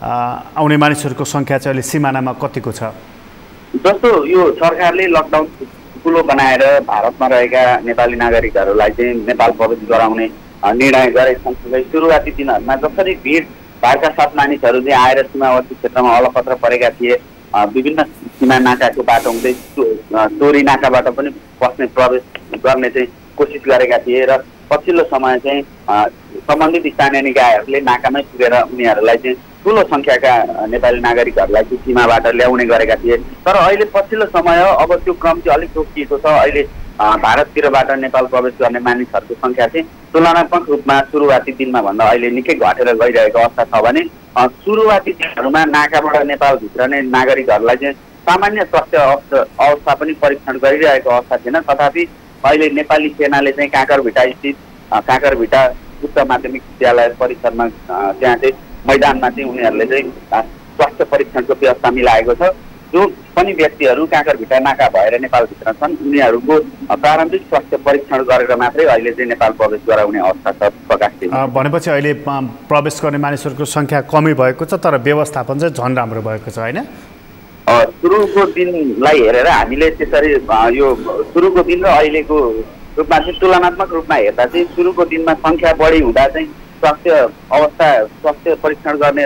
आउने मानिसहरूको सङ्ख्या चाहिँ अहिले सिमानामा कतिको छ? जस्तो यो सरकारले लकडाउन ठुलो बनाएर भारतमा रहेका नेपाली नागरिकहरूलाई चाहिँ नेपाल प्रवेश गराउने निर्णय गरे सँगसँगै सुरुवाती दिनहरूमा जसरी भिड भाडका साथ मानिसहरू चाहिँ आएर सीमावर्ती क्षेत्रमा अलपत्र परेका थिए, विभिन्न सीमा नाकाको बाटो हुँदै चोरी नाकाबाट पनि पस्ने प्रवेश गर्ने चाहिँ कोसिस गरेका थिए र पछिल्लो समय चाहिँ सम्बन्धित स्थानीय निकायहरूले नाकामै पुगेर उनीहरूलाई चाहिँ ठुलो सङ्ख्याका नेपाली नागरिकहरूलाई चाहिँ सीमाबाट ल्याउने गरेका थिए। तर अहिले पछिल्लो समय अब त्यो क्रम चाहिँ अलिक रोकिएको छ। अहिले भारततिरबाट नेपाल प्रवेश गर्ने मानिसहरूको सङ्ख्या चाहिँ तुलनात्मक रूपमा सुरुवाती दिनमा भन्दा अहिले निकै घटेर गइरहेको अवस्था छ भने सुरुवाती दिनहरूमा नाकाबाट नेपालभित्र नै नागरिकहरूलाई चाहिँ सामान्य स्वास्थ्य अवस्था पनि परीक्षण गरिरहेको अवस्था थिएन। तथापि अहिले नेपाली सेनाले चाहिँ काँकरभिट्टा स्थित काँकरभिट्टा उच्च माध्यमिक विद्यालय परिसरमा त्यहाँ चाहिँ मैदानमा चाहिँ उनीहरूले चाहिँ स्वास्थ्य परीक्षणको व्यवस्था मिलाएको छ। जो पनि व्यक्तिहरू काँकरभिट्टा नाका भएर नेपालभित्र छन् उनीहरूको प्रारम्भिक स्वास्थ्य परीक्षण गरेर मात्रै अहिले चाहिँ नेपाल प्रवेश गराउने अवस्था छ। प्रकाश भनेपछि अहिले प्रवेश गर्ने मानिसहरूको सङ्ख्या कमी भएको छ, तर व्यवस्थापन चाहिँ झन् राम्रो भएको छ, होइन? सुरुको दिनलाई हेरेर हामीले त्यसरी यो सुरुको दिन र अहिलेको रूपमा चाहिँ तुलनात्मक रूपमा हेर्दा चाहिँ सुरुको दिनमा सङ्ख्या बढी हुँदा चाहिँ स्वास्थ्य परीक्षण गर्ने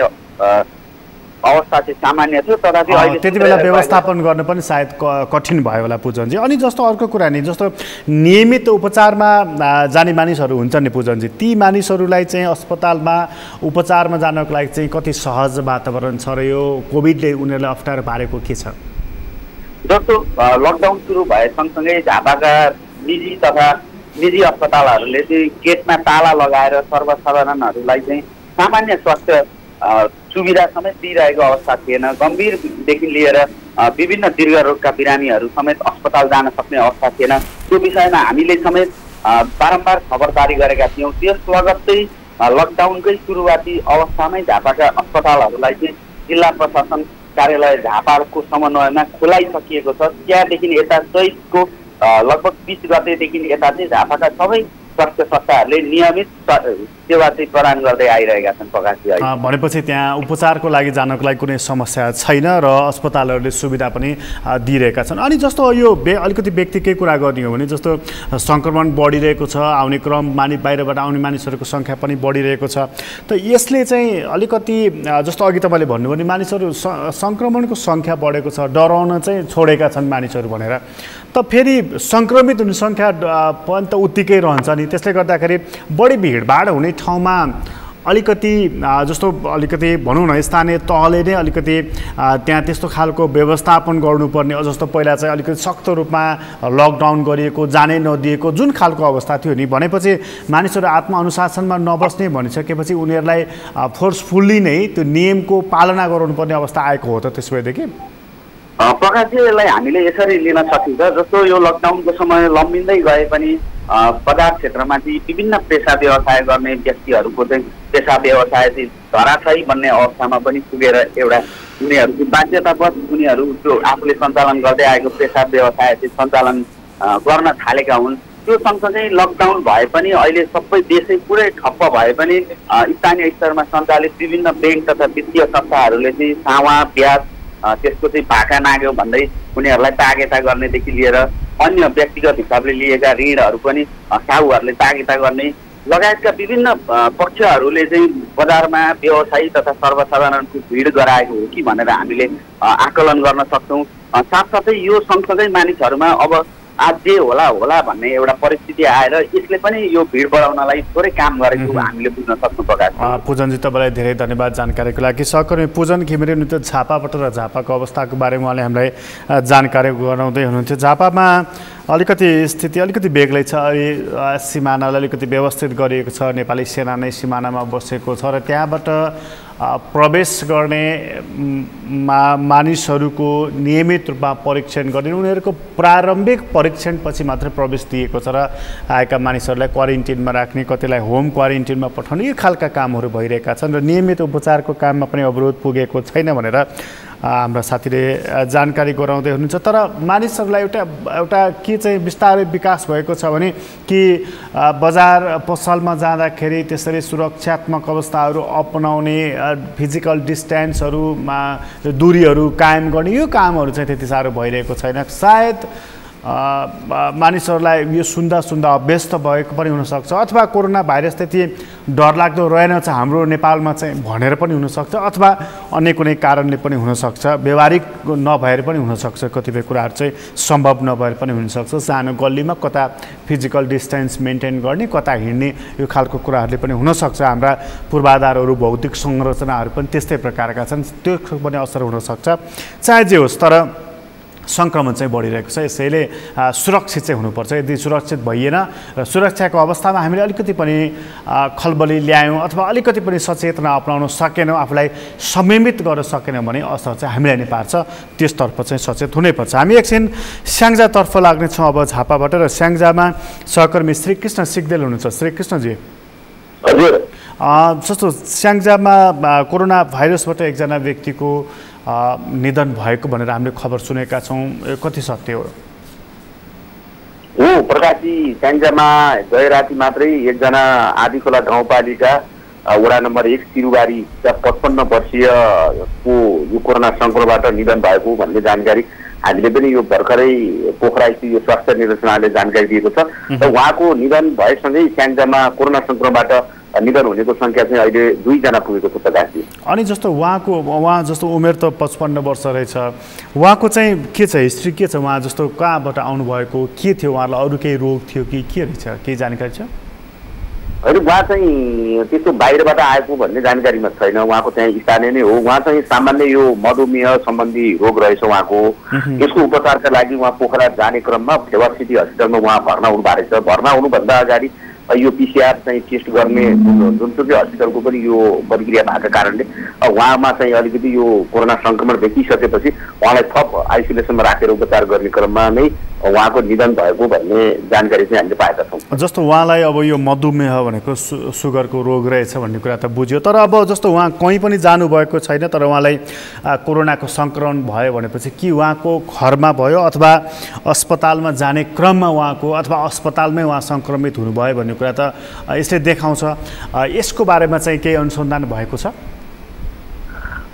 अवस्था चाहिँ सामान्य थियो। तथापि अहिले त्यति बेला व्यवस्थापन गर्न पनि सायद कठिन भयो होला पूजनजी। अनि जस्तो अर्को कुरा नि, जस्तो नियमित उपचारमा जाने मानिसहरू हुन्छन् नि पूजनजी, ती मानिसहरूलाई चाहिँ अस्पतालमा उपचारमा जानको लागि चाहिँ कति सहज वातावरण छ र यो कोभिडले उनीहरूलाई अप्ठ्यारो पारेको के छ? जस्तो लकडाउन सुरु भए सँगसँगै झापाका निजी अस्पतालहरूले चाहिँ गेटमा ताला लगाएर सर्वसाधारणहरूलाई चाहिँ सामान्य स्वास्थ्य सुविधा समेत दिइरहेको अवस्था थिएन। गम्भीरदेखि लिएर विभिन्न दीर्घ रोगका बिरामीहरू समेत अस्पताल जान सक्ने अवस्था थिएन। त्यो विषयमा हामीले समेत बारम्बार खबरदारी गरेका थियौँ। त्यस लगत्तै लकडाउनकै सुरुवाती अवस्थामै झापाका अस्पतालहरूलाई चाहिँ जिल्ला प्रशासन कार्यालय झापाको समन्वयमा खुलाइसकिएको छ। त्यहाँदेखि यता चैतको लगभग 20 गतेदेखि यता चाहिँ झापाका सबै स्वास्थ्य संस्थाहरूले नियमित सेवा चाहिँ प्रदान गर्दै आइरहेका छन्। प्रकाशजी भनेपछि त्यहाँ उपचारको लागि जानको लागि कुनै समस्या छैन र अस्पतालहरूले सुविधा पनि दिइरहेका छन्। अनि जस्तो यो अलिकति व्यक्तिकै कुरा गर्ने हो भने जस्तो सङ्क्रमण बढिरहेको छ, आउने क्रम बाहिरबाट आउने मानिसहरूको सङ्ख्या पनि बढिरहेको छ, त यसले चाहिँ अलिकति जस्तो अघि तपाईँले भन्नुभयो नि मानिसहरू सङ्क्रमणको सङ्ख्या बढेको छ, डराउन चाहिँ छोडेका छन् मानिसहरू भनेर, त फेरि सङ्क्रमित हुने सङ्ख्या पनि त उत्तिकै रहन्छ नि। त्यसले गर्दाखेरि बढी भिडभाड हुने ठाउँमा अलिकति जस्तो अलिकति भनौँ न स्थानीय तहले नै अलिकति त्यहाँ त्यस्तो खालको व्यवस्थापन गर्नुपर्ने, जस्तो पहिला चाहिँ अलिकति सख्त रूपमा लकडाउन गरिएको, जानै नदिएको जुन खालको अवस्था थियो नि, भनेपछि मानिसहरू आत्मअनुशासनमा नबस्ने भनिसकेपछि उनीहरूलाई फोर्सफुल्ली नै त्यो नियमको पालना गराउनुपर्ने अवस्था आएको हो त त्यस भएदेखि? प्रकाशजी यसलाई हामीले यसरी लिन सकिन्छ। जस्तो यो लकडाउनको समय लम्बिँदै गए पनि बजार क्षेत्रमा चाहिँ विभिन्न पेसा व्यवसाय गर्ने व्यक्तिहरूको चाहिँ पेसा व्यवसाय चाहिँ धराशयी बन्ने अवस्थामा पनि पुगेर एउटा उनीहरूको बाध्यतावश उनीहरू त्यो आफूले सञ्चालन गर्दै आएको पेसा व्यवसाय चाहिँ सञ्चालन गर्न थालेका हुन्। त्यो सँगसँगै लकडाउन भए पनि अहिले सबै देशै पुरै ठप्प भए पनि स्थानीय स्तरमा सञ्चालित विभिन्न ब्याङ्क तथा वित्तीय संस्थाहरूले चाहिँ सावा ब्याज त्यसको चाहिँ भाका नाग्यो भन्दै उनीहरूलाई तागेता गर्नेदेखि लिएर अन्य व्यक्तिगत हिसाबले लिएका ऋणहरू पनि साहुहरूले तागेता गर्ने लगायतका विभिन्न पक्षहरूले चाहिँ बजारमा व्यवसायी तथा सर्वसाधारणको भिड गराएको हो कि भनेर हामीले आकलन गर्न सक्छौँ। साथसाथै यो सँगसँगै मानिसहरूमा अब आज जे होला भन्ने एउटा परिस्थिति आएर यसले पनि यो भिड बढाउनलाई थोरै काम गरेको हामीले बुझ्न सक्छौँ। प्रकाश पूजनजी तपाईँलाई धेरै धन्यवाद जानकारीको लागि। सहकर्मी पूजन घिमिरे हुनुहुन्थ्यो झापाबाट र झापाको अवस्थाको बारेमा उहाँले हामीलाई जानकारी गराउँदै हुनुहुन्थ्यो। झापामा अलिकति स्थिति अलिकति बेग्लै छ, सिमानालाई अलिकति व्यवस्थित गरिएको छ, नेपाली सेना नै सिमानामा बसेको छ र त्यहाँबाट प्रवेश गर्ने मानिसहरूको नियमित रूपमा परीक्षण गर्ने, उनीहरूको प्रारम्भिक परीक्षणपछि मात्रै प्रवेश दिएको छ र आएका मानिसहरूलाई क्वारेन्टिनमा राख्ने, कतिलाई होम क्वारेन्टिनमा पठाउने, यो खालका कामहरू भइरहेका छन् र नियमित उपचारको काममा पनि अवरोध पुगेको छैन भनेर हाम्रा साथीले जानकारी गराउँदै हुनुहुन्छ। तर मानिसहरूलाई एउटा के चाहिँ बिस्तारै विकास भएको छ भने कि बजार पसलमा जाँदाखेरि त्यसरी सुरक्षात्मक अवस्थाहरू अपनाउने, फिजिकल डिस्टेन्सहरूमा दूरीहरू कायम गर्ने, यो कामहरू चाहिँ त्यति साह्रो भइरहेको छैन। सायद मानिसहरूलाई यो सुन्दा अभ्यस्त भएको पनि हुनसक्छ, अथवा कोरोना भाइरस त्यति डरलाग्दो रहेन छ हाम्रो नेपालमा चाहिँ भनेर पनि हुनसक्छ, अथवा अन्य कुनै कारणले पनि हुनसक्छ, व्यवहारिक नभएर पनि हुनसक्छ, कतिपय कुराहरू चाहिँ सम्भव नभएर पनि हुनसक्छ। सानो गल्लीमा कता फिजिकल डिस्टेन्स मेन्टेन गर्ने, कता हिँड्ने, यो खालको कुराहरूले पनि हुनसक्छ। हाम्रा पूर्वाधारहरू, भौतिक संरचनाहरू पनि त्यस्तै प्रकारका छन्, त्यो पनि असर हुनसक्छ। चाहे जे होस्, तर सङ्क्रमण चाहिँ बढिरहेको छ। यसैले सुरक्षित चाहिँ हुनुपर्छ। यदि सुरक्षित भइएन र सुरक्षाको अवस्थामा हामीले अलिकति पनि खलबली ल्यायौँ अथवा अलिकति पनि सचेतना अपनाउन सकेनौँ, आफूलाई संयमित गर्न सकेनौँ भने असर चाहिँ हामीलाई नै पार्छ। त्यसतर्फ चाहिँ सचेत हुनैपर्छ। हामी एकछिन स्याङ्जातर्फ लाग्नेछौँ अब झापाबाट, र स्याङ्जामा सहकर्मी श्रीकृष्ण सिग्देल हुनुहुन्छ। श्रीकृष्णजी, हजुर, जस्तो स्याङ्जामा कोरोना भाइरसबाट एकजना व्यक्तिको निधन भएको भनेर हामीले खबर सुनेका छौँ, कति सत्य हो? प्रकाशजी, स्याङ्जामा गए राति मात्रै एकजना आदिखोला गाउँपालिका वडा नम्बर 1 सिरुबारी 55 वर्षीय को यो कोरोना सङ्क्रमणबाट निधन भएको भन्ने जानकारी हामीले पनि यो भर्खरै पोखरा स्थित यो स्वास्थ्य निर्देशनालयले जानकारी दिएको छ। र उहाँको निधन भएसँगै स्याङ्जामा कोरोना सङ्क्रमणबाट निधन हुनेको संख्या चाहिँ अहिले 2 जना पुगेको छ प्रकाशजी। अनि जस्तो उहाँ जस्तो उमेर त 55 वर्ष रहेछ, उहाँको चाहिँ के छ हिस्ट्री, के छ? उहाँ जस्तो कहाँबाट आउनुभएको, के थियो, उहाँलाई अरू केही रोग थियो कि के रहेछ, केही जानकारी छ? होइन, उहाँ चाहिँ त्यस्तो बाहिरबाट आएको भन्ने जानकारीमा छैन। उहाँको चाहिँ स्थानीय नै हो। उहाँ चाहिँ सामान्य यो मधुमेह सम्बन्धी रोग रहेछ उहाँको। यसको उपचारका लागि उहाँ पोखरा जाने क्रममा फेवा सिटी हस्पिटलमा उहाँ भर्ना हुनुभएको रहेछ। भर्ना हुनुभन्दा अगाडि यो पिसिआर चाहिँ टेस्ट गर्ने जुनसुकै हस्पिटलको पनि यो प्रक्रिया भएको कारणले उहाँमा चाहिँ अलिकति यो कोरोना सङ्क्रमण देखिसकेपछि उहाँलाई थप आइसोलेसनमा राखेर उपचार गर्ने क्रममा नै उहाँको निधन भएको भन्ने जानकारी चाहिँ हामीले पाएका छौँ। जस्तो उहाँलाई अब यो मधुमेह भनेको सुगरको रोग रहेछ भन्ने कुरा त बुझ्यो, तर अब जस्तो उहाँ कहीँ पनि जानुभएको छैन, तर उहाँलाई कोरोनाको सङ्क्रमण भयो भनेपछि कि उहाँको घरमा भयो अथवा अस्पतालमा जाने क्रममा उहाँको अथवा अस्पतालमै उहाँ सङ्क्रमित हुनुभयो भन्ने कुरा त यसले देखाउँछ। यसको बारेमा चाहिँ केही अनुसन्धान भएको छ?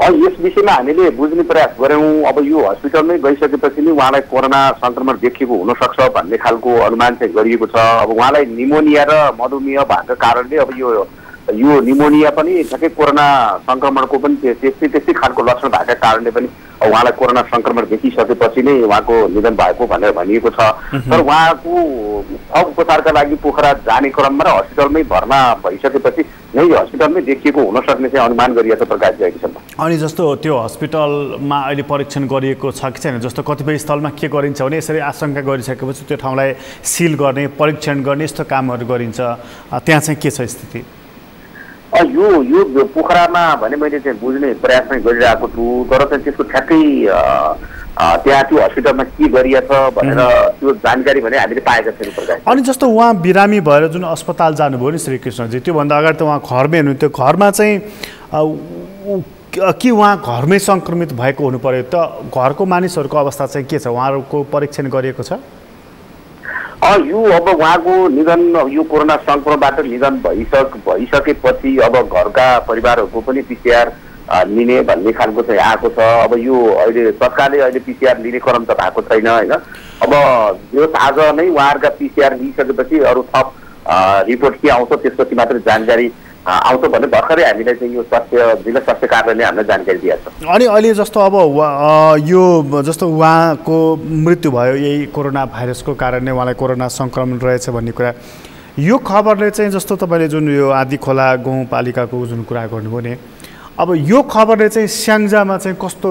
यस विषयमा हामीले बुझ्ने प्रयास गऱ्यौँ। अब यो हस्पिटलमै गइसकेपछि नै उहाँलाई कोरोना सङ्क्रमण देखिएको हुनसक्छ भन्ने खालको अनुमान चाहिँ गरिएको छ। अब उहाँलाई निमोनिया र मधुमेह भएको कारणले अब यो निमोनिया पनि ठ्याक्कै कोरोना सङ्क्रमणको पनि त्यस्तै खालको लक्षण भएको कारणले पनि उहाँलाई कोरोना सङ्क्रमण देखिसकेपछि नै उहाँको निधन भएको भनेर भनिएको छ। तर उहाँको थप उपचारका लागि पोखरा जाने क्रममा र हस्पिटलमै भर्ना भइसकेपछि नै हस्पिटलमै देखिएको हुनसक्ने चाहिँ अनुमान गरिएको छ प्रकाश अहिलेसम्म। अनि जस्तो त्यो हस्पिटलमा अहिले परीक्षण गरिएको छ कि छैन? जस्तो कतिपय स्थलमा के गरिन्छ भने यसरी आशंका गरिसकेपछि त्यो ठाउँलाई सिल गर्ने, परीक्षण गर्ने, यस्तो कामहरू गरिन्छ। त्यहाँ चाहिँ के छ स्थिति? यो पोखरामा भने मैले चाहिँ बुझ्ने प्रयास चाहिँ गरिरहेको छु, तर चाहिँ त्यसको ठ्याक्कै त्यहाँ त्यो हस्पिटलमा के गरिएछ भनेर त्यो जानकारी भने हामीले पाएका छैनौँ प्रकाश। अनि जस्तो उहाँ बिरामी भएर जुन अस्पताल जानुभयो नि श्रीकृष्णजी, त्योभन्दा अगाडि त उहाँ घरमै हुनुहुन्थ्यो, घरमा चाहिँ कि उहाँ घरमै सङ्क्रमित भएको हुनु पर्यो त? घरको मानिसहरूको अवस्था चाहिँ के छ? उहाँहरूको परीक्षण गरिएको छ? यो अब उहाँको निधन यो कोरोना सङ्क्रमणबाट निधन भइसकेपछि अब घरका परिवारहरूको पनि पिसिआर लिने भन्ने खालको चाहिँ आएको छ। अब यो अहिले तत्कालै अहिले पिसिआर लिने क्रम त भएको छैन होइन। अब यो आज नै उहाँहरूका पिसिआर लिइसकेपछि अरू थप रिपोर्ट के आउँछ त्यसपछि मात्रै जानकारी आउँछ भन्ने भर्खरै हामीलाई चाहिँ यो जिल्ला स्वास्थ्य कार्यालयले हामीलाई जानकारी दिएको छ। अनि अहिले जस्तो अब यो जस्तो उहाँको मृत्यु भयो यही कोरोना भाइरसको कारणले, उहाँलाई कोरोना सङ्क्रमण रहेछ भन्ने कुरा, यो खबरले चाहिँ जस्तो तपाईँले जुन यो आदिखोला गाउँपालिकाको जुन कुरा गर्नुभयो नि, अब यो खबरले चाहिँ स्याङ्जामा चाहिँ कस्तो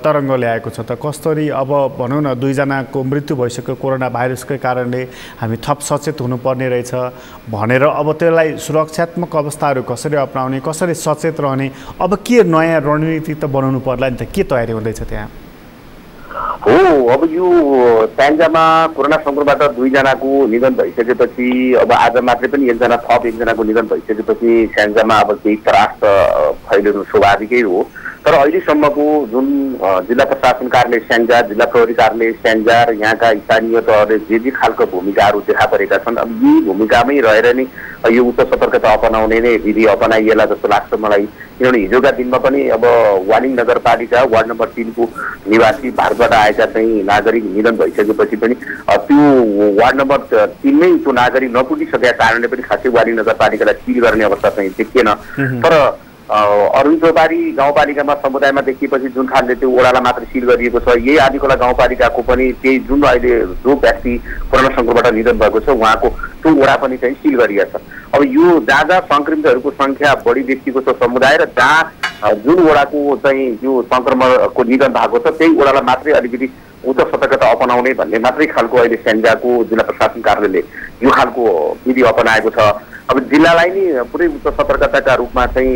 तरङ्ग ल्याएको छ त? कसरी अब भनौँ न 2 जनाको मृत्यु भइसक्यो कोरोना भाइरसकै कारणले, हामी थप सचेत हुनुपर्ने रहेछ भनेर अब त्यसलाई सुरक्षात्मक अवस्थाहरू कसरी अपनाउने, कसरी सचेत रहने, अब के नयाँ रणनीति त बनाउनु पर्ला नि त? के तयारी हुँदैछ त्यहाँ? हो, अब यो स्याङ्जामा कोरोना संक्रमणबाट 2 जनाको निधन भइसकेपछि अब आज मात्रै पनि 1 जनाको निधन भइसकेपछि स्याङ्जामा अब केही त्रास फैलिनु स्वाभाविकै हो। तर अहिलेसम्मको जुन जिल्ला प्रशासन कार्यालय स्याङ्जा, जिल्ला प्रहरी कार्यालय स्याङ्जा र यहाँका स्थानीय तहले जे खालको भूमिकाहरू देखा परेका छन्, अब यी भूमिकामै रहेर नै यो उच्च सतर्कता अपनाउने नै विधि अपनाइएला जस्तो लाग्छ मलाई। किनभने हिजोका दिनमा पनि अब वालिङ नगरपालिका वार्ड नम्बर 3 को निवासी भारतबाट आएका चाहिँ नागरिक निधन भइसकेपछि पनि त्यो वार्ड नम्बर 3 मै त्यो नागरिक नपुगिसकेका कारणले पनि खासै वालिङ नगरपालिकालाई सिल गर्ने अवस्था चाहिँ देखिएन। तर अरुण चौबारी गाउँपालिकामा समुदायमा देखिएपछि जुन खालले त्यो वडालाई मात्र सिल गरिएको छ, यही आदिखोला गाउँपालिकाको पनि त्यही जुन अहिले जो व्यक्ति कोरोना संक्रमणबाट निधन भएको छ उहाँको त्यो वडा पनि चाहिँ सिल गरिएको छ। अब यो जहाँ जहाँ संक्रमितहरूको संख्या बढी देखिएको छ समुदाय र जहाँ जुन वडाको चाहिँ यो संक्रमणको निधन भएको छ त्यही वडालाई मात्रै अलिकति उच्च सतर्कता अपनाउने भन्ने मात्रै खालको अहिले स्याङ्जाको जिल्ला प्रशासन कार्यालयले यो खालको विधि अपनाएको छ। अब जिल्लालाई नि पुरै उच्च सतर्कताका रूपमा चाहिँ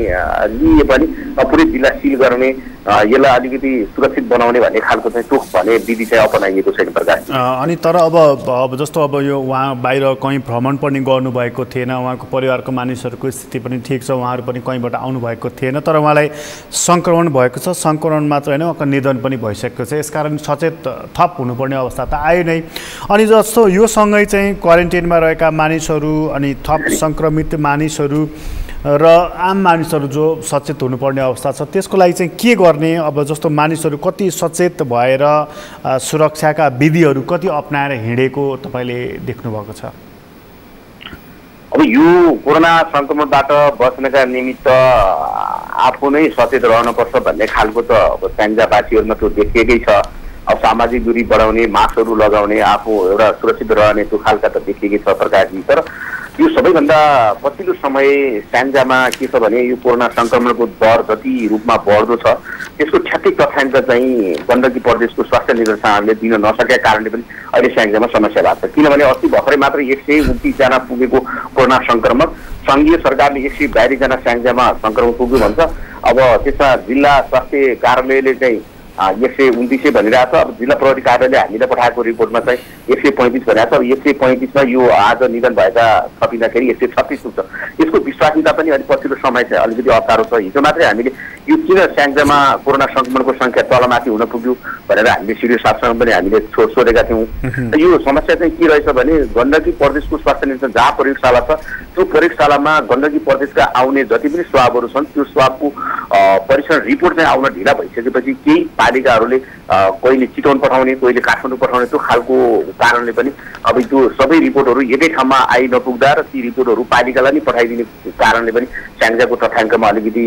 लिए पनि पुरै जिल्ला सिल गर्ने, यसलाई अलिकति सुरक्षित बनाउने भन्ने खालको चाहिँ टोक भने विधि चाहिँ अपनाइएको छैन प्रकाश। अनि तर अब जस्तो अब यो उहाँ बाहिर कहीँ भ्रमण पनि गर्नुभएको थिएन, उहाँको परिवारको मानिसहरूको स्थिति पनि ठिक छ, उहाँहरू पनि कहीँबाट आउनुभएको थिएन, तर उहाँलाई सङ्क्रमण भएको छ। सङ्क्रमण मात्र होइन, उहाँको निधन पनि भइसकेको छ। यसकारण सचेत थप हुनुपर्ने अवस्था त आयो नै। अनि जस्तो यो सँगै चाहिँ क्वारेन्टाइनमा रहेका मानिसहरू अनि थप सङ्क्रमित मानिसहरू र आम मानिसहरू जो सचेत हुनुपर्ने अवस्था छ त्यसको लागि चाहिँ के गर्ने? अब जस्तो मानिसहरू कति सचेत भएर सुरक्षाका विधिहरू कति अपनाएर हिँडेको तपाईँले देख्नुभएको छ? अब यो कोरोना संक्रमणबाट बच्नका निमित्त आफू नै सचेत रहनुपर्छ भन्ने खालको त अब स्याङ्जावासीहरूमा त्यो देखिएकै छ। अब सामाजिक दूरी बढाउने, मास्कहरू लगाउने, आफू एउटा सुरक्षित रहने त्यो खालका त देखिएकै छ सरकारजी। तर यो सबैभन्दा पछिल्लो समय स्याङ्जामा के छ भने यो कोरोना संक्रमणको दर जति रूपमा बढ्दो छ त्यसको ठ्याक्कै तथ्याङ्क चाहिँ गण्डकी प्रदेशको स्वास्थ्य निर्देशनालयले दिन नसकेका कारणले पनि अहिले स्याङ्जामा समस्या भएको छ। किनभने अस्ति भर्खरै मात्र 129 जना पुगेको कोरोना संक्रमण, सङ्घीय सरकारले 142 जना स्याङ्जामा संक्रमण पुग्यो भन्छ। अब त्यसमा जिल्ला स्वास्थ्य कार्यालयले चाहिँ 129 भनिरहेको छ। अब जिल्ला प्रहरी कार्यालयले हामीलाई पठाएको रिपोर्टमा चाहिँ 135 भनिरहेको छ। अब 135 मा यो आज निधन भएका थपिँदाखेरि 136 पुग्छ। यसको विश्वासिता पनि अलिक पछिल्लो समय चाहिँ अलिकति अप्ठ्यारो छ। हिजो मात्रै हामीले यो किन स्याङ्जामा कोरोना संक्रमणको संख्या तलमाथि हुन पुग्यो भनेर हामीले सिडिओ साहबसँग पनि हामीले सोधेका थियौँ। यो समस्या चाहिँ के रहेछ भने गण्डकी प्रदेशको स्वास्थ्य निर्देशन जहाँ प्रयोगशाला छ त्यो प्रयोगशालामा गण्डकी प्रदेशका आउने जति पनि स्वाबहरू छन् त्यो स्वाबको परीक्षण रिपोर्ट चाहिँ आउन ढिला भइसकेपछि केही पालिकाहरूले कहिले चितवन पठाउने, कहिले काठमाडौँ पठाउने त्यो खालको कारणले पनि अब त्यो सबै रिपोर्टहरू एकै ठाउँमा आइ नपुग्दा र ती रिपोर्टहरू पालिकालाई नै पठाइदिने कारणले पनि स्याङ्जाको तथ्याङ्कमा अलिकति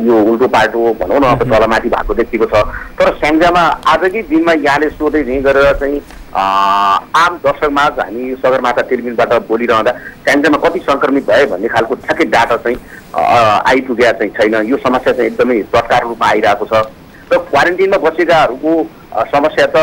यो उल्टो पाल्टो भनौँ न अब तलमाथि भएको देखिएको छ। तर स्याङ्जामा आजकै दिनमा यहाँले सोधै नै गरेर चाहिँ आम दर्शकमा हामी सगरमाथा टेलिभिजनबाट बोलिरहँदा स्याङ्जामा कति सङ्क्रमित भए भन्ने खालको ठ्याक्कै डाटा चाहिँ आइपुगेका चाहिँ छैन। यो समस्या चाहिँ एकदमै तत्काल रूपमा आइरहेको छ। र क्वारेन्टिनमा बसेकाहरूको समस्या त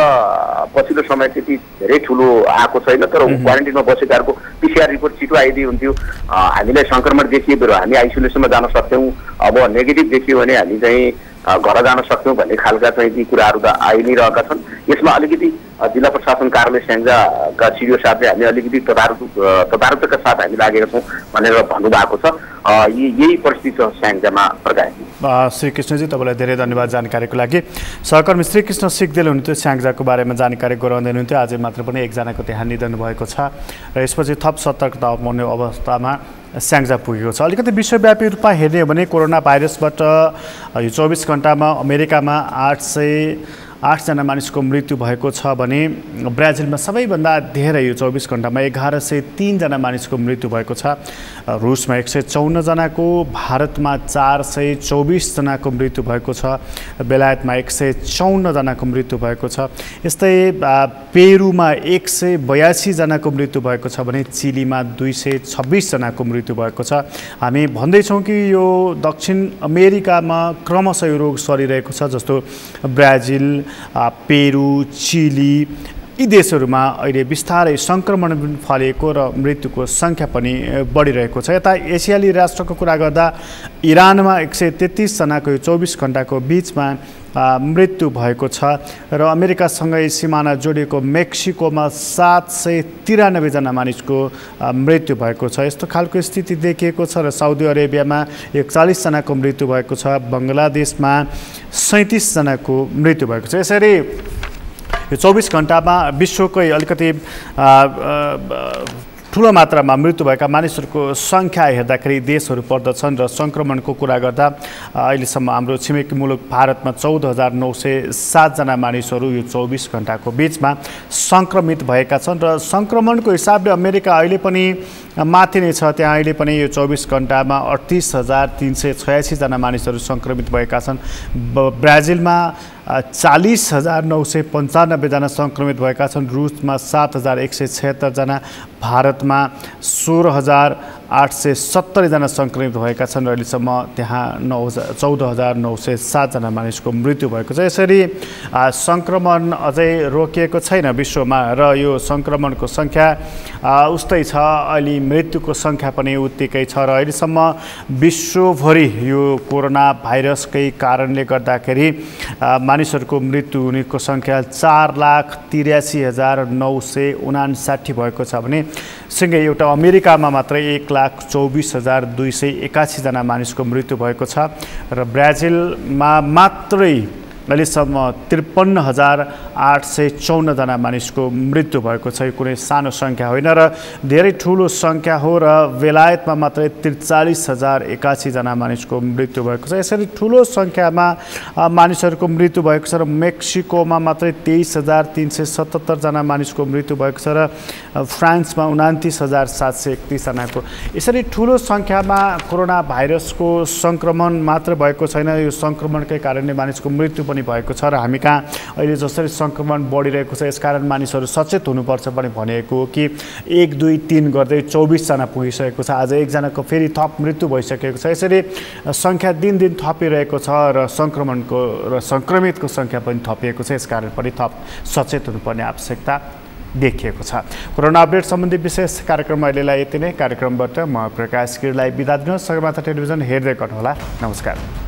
पछिल्लो समय त्यति धेरै ठुलो आएको छैन। तर क्वारेन्टिनमा बसेकाहरूको पिसिआर रिपोर्ट छिटो आइदिए हुन्थ्यो, हामीलाई सङ्क्रमण देखिए हामी आइसोलेसनमा जान सक्थ्यौँ। अब नेगेटिभ देखियो भने हामी चाहिँ घर जान सक्थ्यौँ भन्ने खालका चाहिँ ती कुराहरू त आइ नै रहेका छन्। यसमा अलिकति जिल्ला प्रशासन कार्यालय स्याङ्जाका सिडिओ साहबले हामी अलिकति तदारुकका साथ हामी लागेका छौँ भनेर भन्नुभएको छ। यही परिस्थिति छ स्याङ्जामा प्रकाश। श्री कृष्णजी तपाईँलाई धेरै धन्यवाद जानकारीको लागि। सहकर्मी श्री कृष्ण सिक्देल हुनुहुन्थ्यो, स्याङ्जाको बारेमा जानकारी गराउँदै हुनुहुन्थ्यो। आज मात्र पनि एकजनाको त्यहाँ निधन भएको छ र यसपछि थप सतर्कता अपनाउने अवस्थामा स्याङ्जा पुगेको छ। अलिकति विश्वव्यापी रूपमा हेर्ने हो भने कोरोना भाइरसबाट यो 24 घण्टामा अमेरिकामा 8 जना मानिसको मृत्यु भएको छ भने ब्राजिलमा सबैभन्दा धेरै यो 24 घण्टामा 1103 जना मानिसको मृत्यु भएको छ। रुसमा 154 जनाको, भारतमा 424 जनाको मृत्यु भएको छ, बेलायतमा 154 जनाको मृत्यु भएको छ। यस्तै पेरुमा 182 जनाको मृत्यु भएको छ भने चिलीमा 226 जनाको मृत्यु भएको छ। हामी भन्दैछौँ कि यो दक्षिण अमेरिकामा क्रमशः यो रोग सरिरहेको छ, जस्तो ब्राजिल, पेरु, चिली यी देशहरूमा अहिले बिस्तारै सङ्क्रमण फैलिएको र मृत्युको सङ्ख्या पनि बढिरहेको छ। यता एसियाली राष्ट्रको कुरा गर्दा इरानमा 133 जनाको यो 24 घण्टाको बिचमा मृत्यु भएको छ र अमेरिकासँगै सिमाना जोडिएको मेक्सिकोमा 793 जना मानिसको मृत्यु भएको छ। यस्तो खालको स्थिति देखिएको छ र साउदी अरेबियामा 41 जनाको मृत्यु भएको छ, बङ्गलादेशमा 37 जनाको मृत्यु भएको छ। यसरी यो 24 घण्टामा विश्वकै अलिकति ठुलो मात्रामा मृत्यु भएका मानिसहरूको सङ्ख्या हेर्दाखेरि देशहरू पर्दछन् र सङ्क्रमणको कुरा गर्दा अहिलेसम्म हाम्रो छिमेकी मुलुक भारतमा 14,907 जना मानिसहरू यो 24 घण्टाको बिचमा सङ्क्रमित भएका छन् र सङ्क्रमणको हिसाबले अमेरिका अहिले पनि माथि नै छ। त्यहाँ अहिले पनि यो 24 घण्टामा 38,386 जना मानिसहरू सङ्क्रमित भएका छन्। ब्राजिलमा 40,995 जना सङ्क्रमित भएका छन्, रुसमा 7,176 जना, भारतमा 16,870 जना सङ्क्रमित भएका छन् र अहिलेसम्म त्यहाँ 14,907 जना मानिसको मृत्यु भएको छ। यसरी सङ्क्रमण अझै रोकिएको छैन विश्वमा र यो सङ्क्रमणको सङ्ख्या उस्तै छ, अहिले मृत्युको सङ्ख्या पनि उत्तिकै छ र अहिलेसम्म विश्वभरि यो कोरोना भाइरसकै कारणले गर्दाखेरि मानिसहरूको मृत्यु हुनेको सङ्ख्या 4,83,959 भएको छ भने सँगै एउटा अमेरिकामा मात्रै 1,24,281 जना मानिसको मृत्यु भएको छ र ब्राजिलमा मात्रै अहिलेसम्म 53,854 जना मानिसको मृत्यु भएको छ। यो कुनै सानो सङ्ख्या होइन र धेरै ठुलो सङ्ख्या हो र बेलायतमा मात्रै 43,081 जना मानिसको मृत्यु भएको छ। यसरी ठुलो सङ्ख्यामा मानिसहरूको मृत्यु भएको छ र मेक्सिकोमा मात्रै 23,377 जना मानिसको मृत्यु भएको छ र फ्रान्समा 29,731 जनाको। यसरी ठुलो सङ्ख्यामा कोरोना भाइरसको सङ्क्रमण मात्र भएको छैन, यो सङ्क्रमणकै कारणले मानिसको मृत्यु पनि भएको छ र हामी कहाँ अहिले जसरी सङ्क्रमण बढिरहेको छ यसकारण मानिसहरू सचेत हुनुपर्छ पनि भनेको हो कि 1, 2, 3 गर्दै 24 जना पुगिसकेको छ। आज एकजनाको फेरि थप मृत्यु भइसकेको छ। यसरी सङ्ख्या दिनदिन थपिरहेको छ र सङ्क्रमणको र सङ्क्रमितको सङ्ख्या पनि थपिएको छ। यसकारण पनि थप सचेत हुनुपर्ने आवश्यकता देखिएको छ। कोरोना अपडेट सम्बन्धी विशेष कार्यक्रम अहिलेलाई यति नै। कार्यक्रमबाट म प्रकाश गिरीलाई बिदा दिन सगरमाथा टेलिभिजन हेर्दै गर्नुहोला। नमस्कार।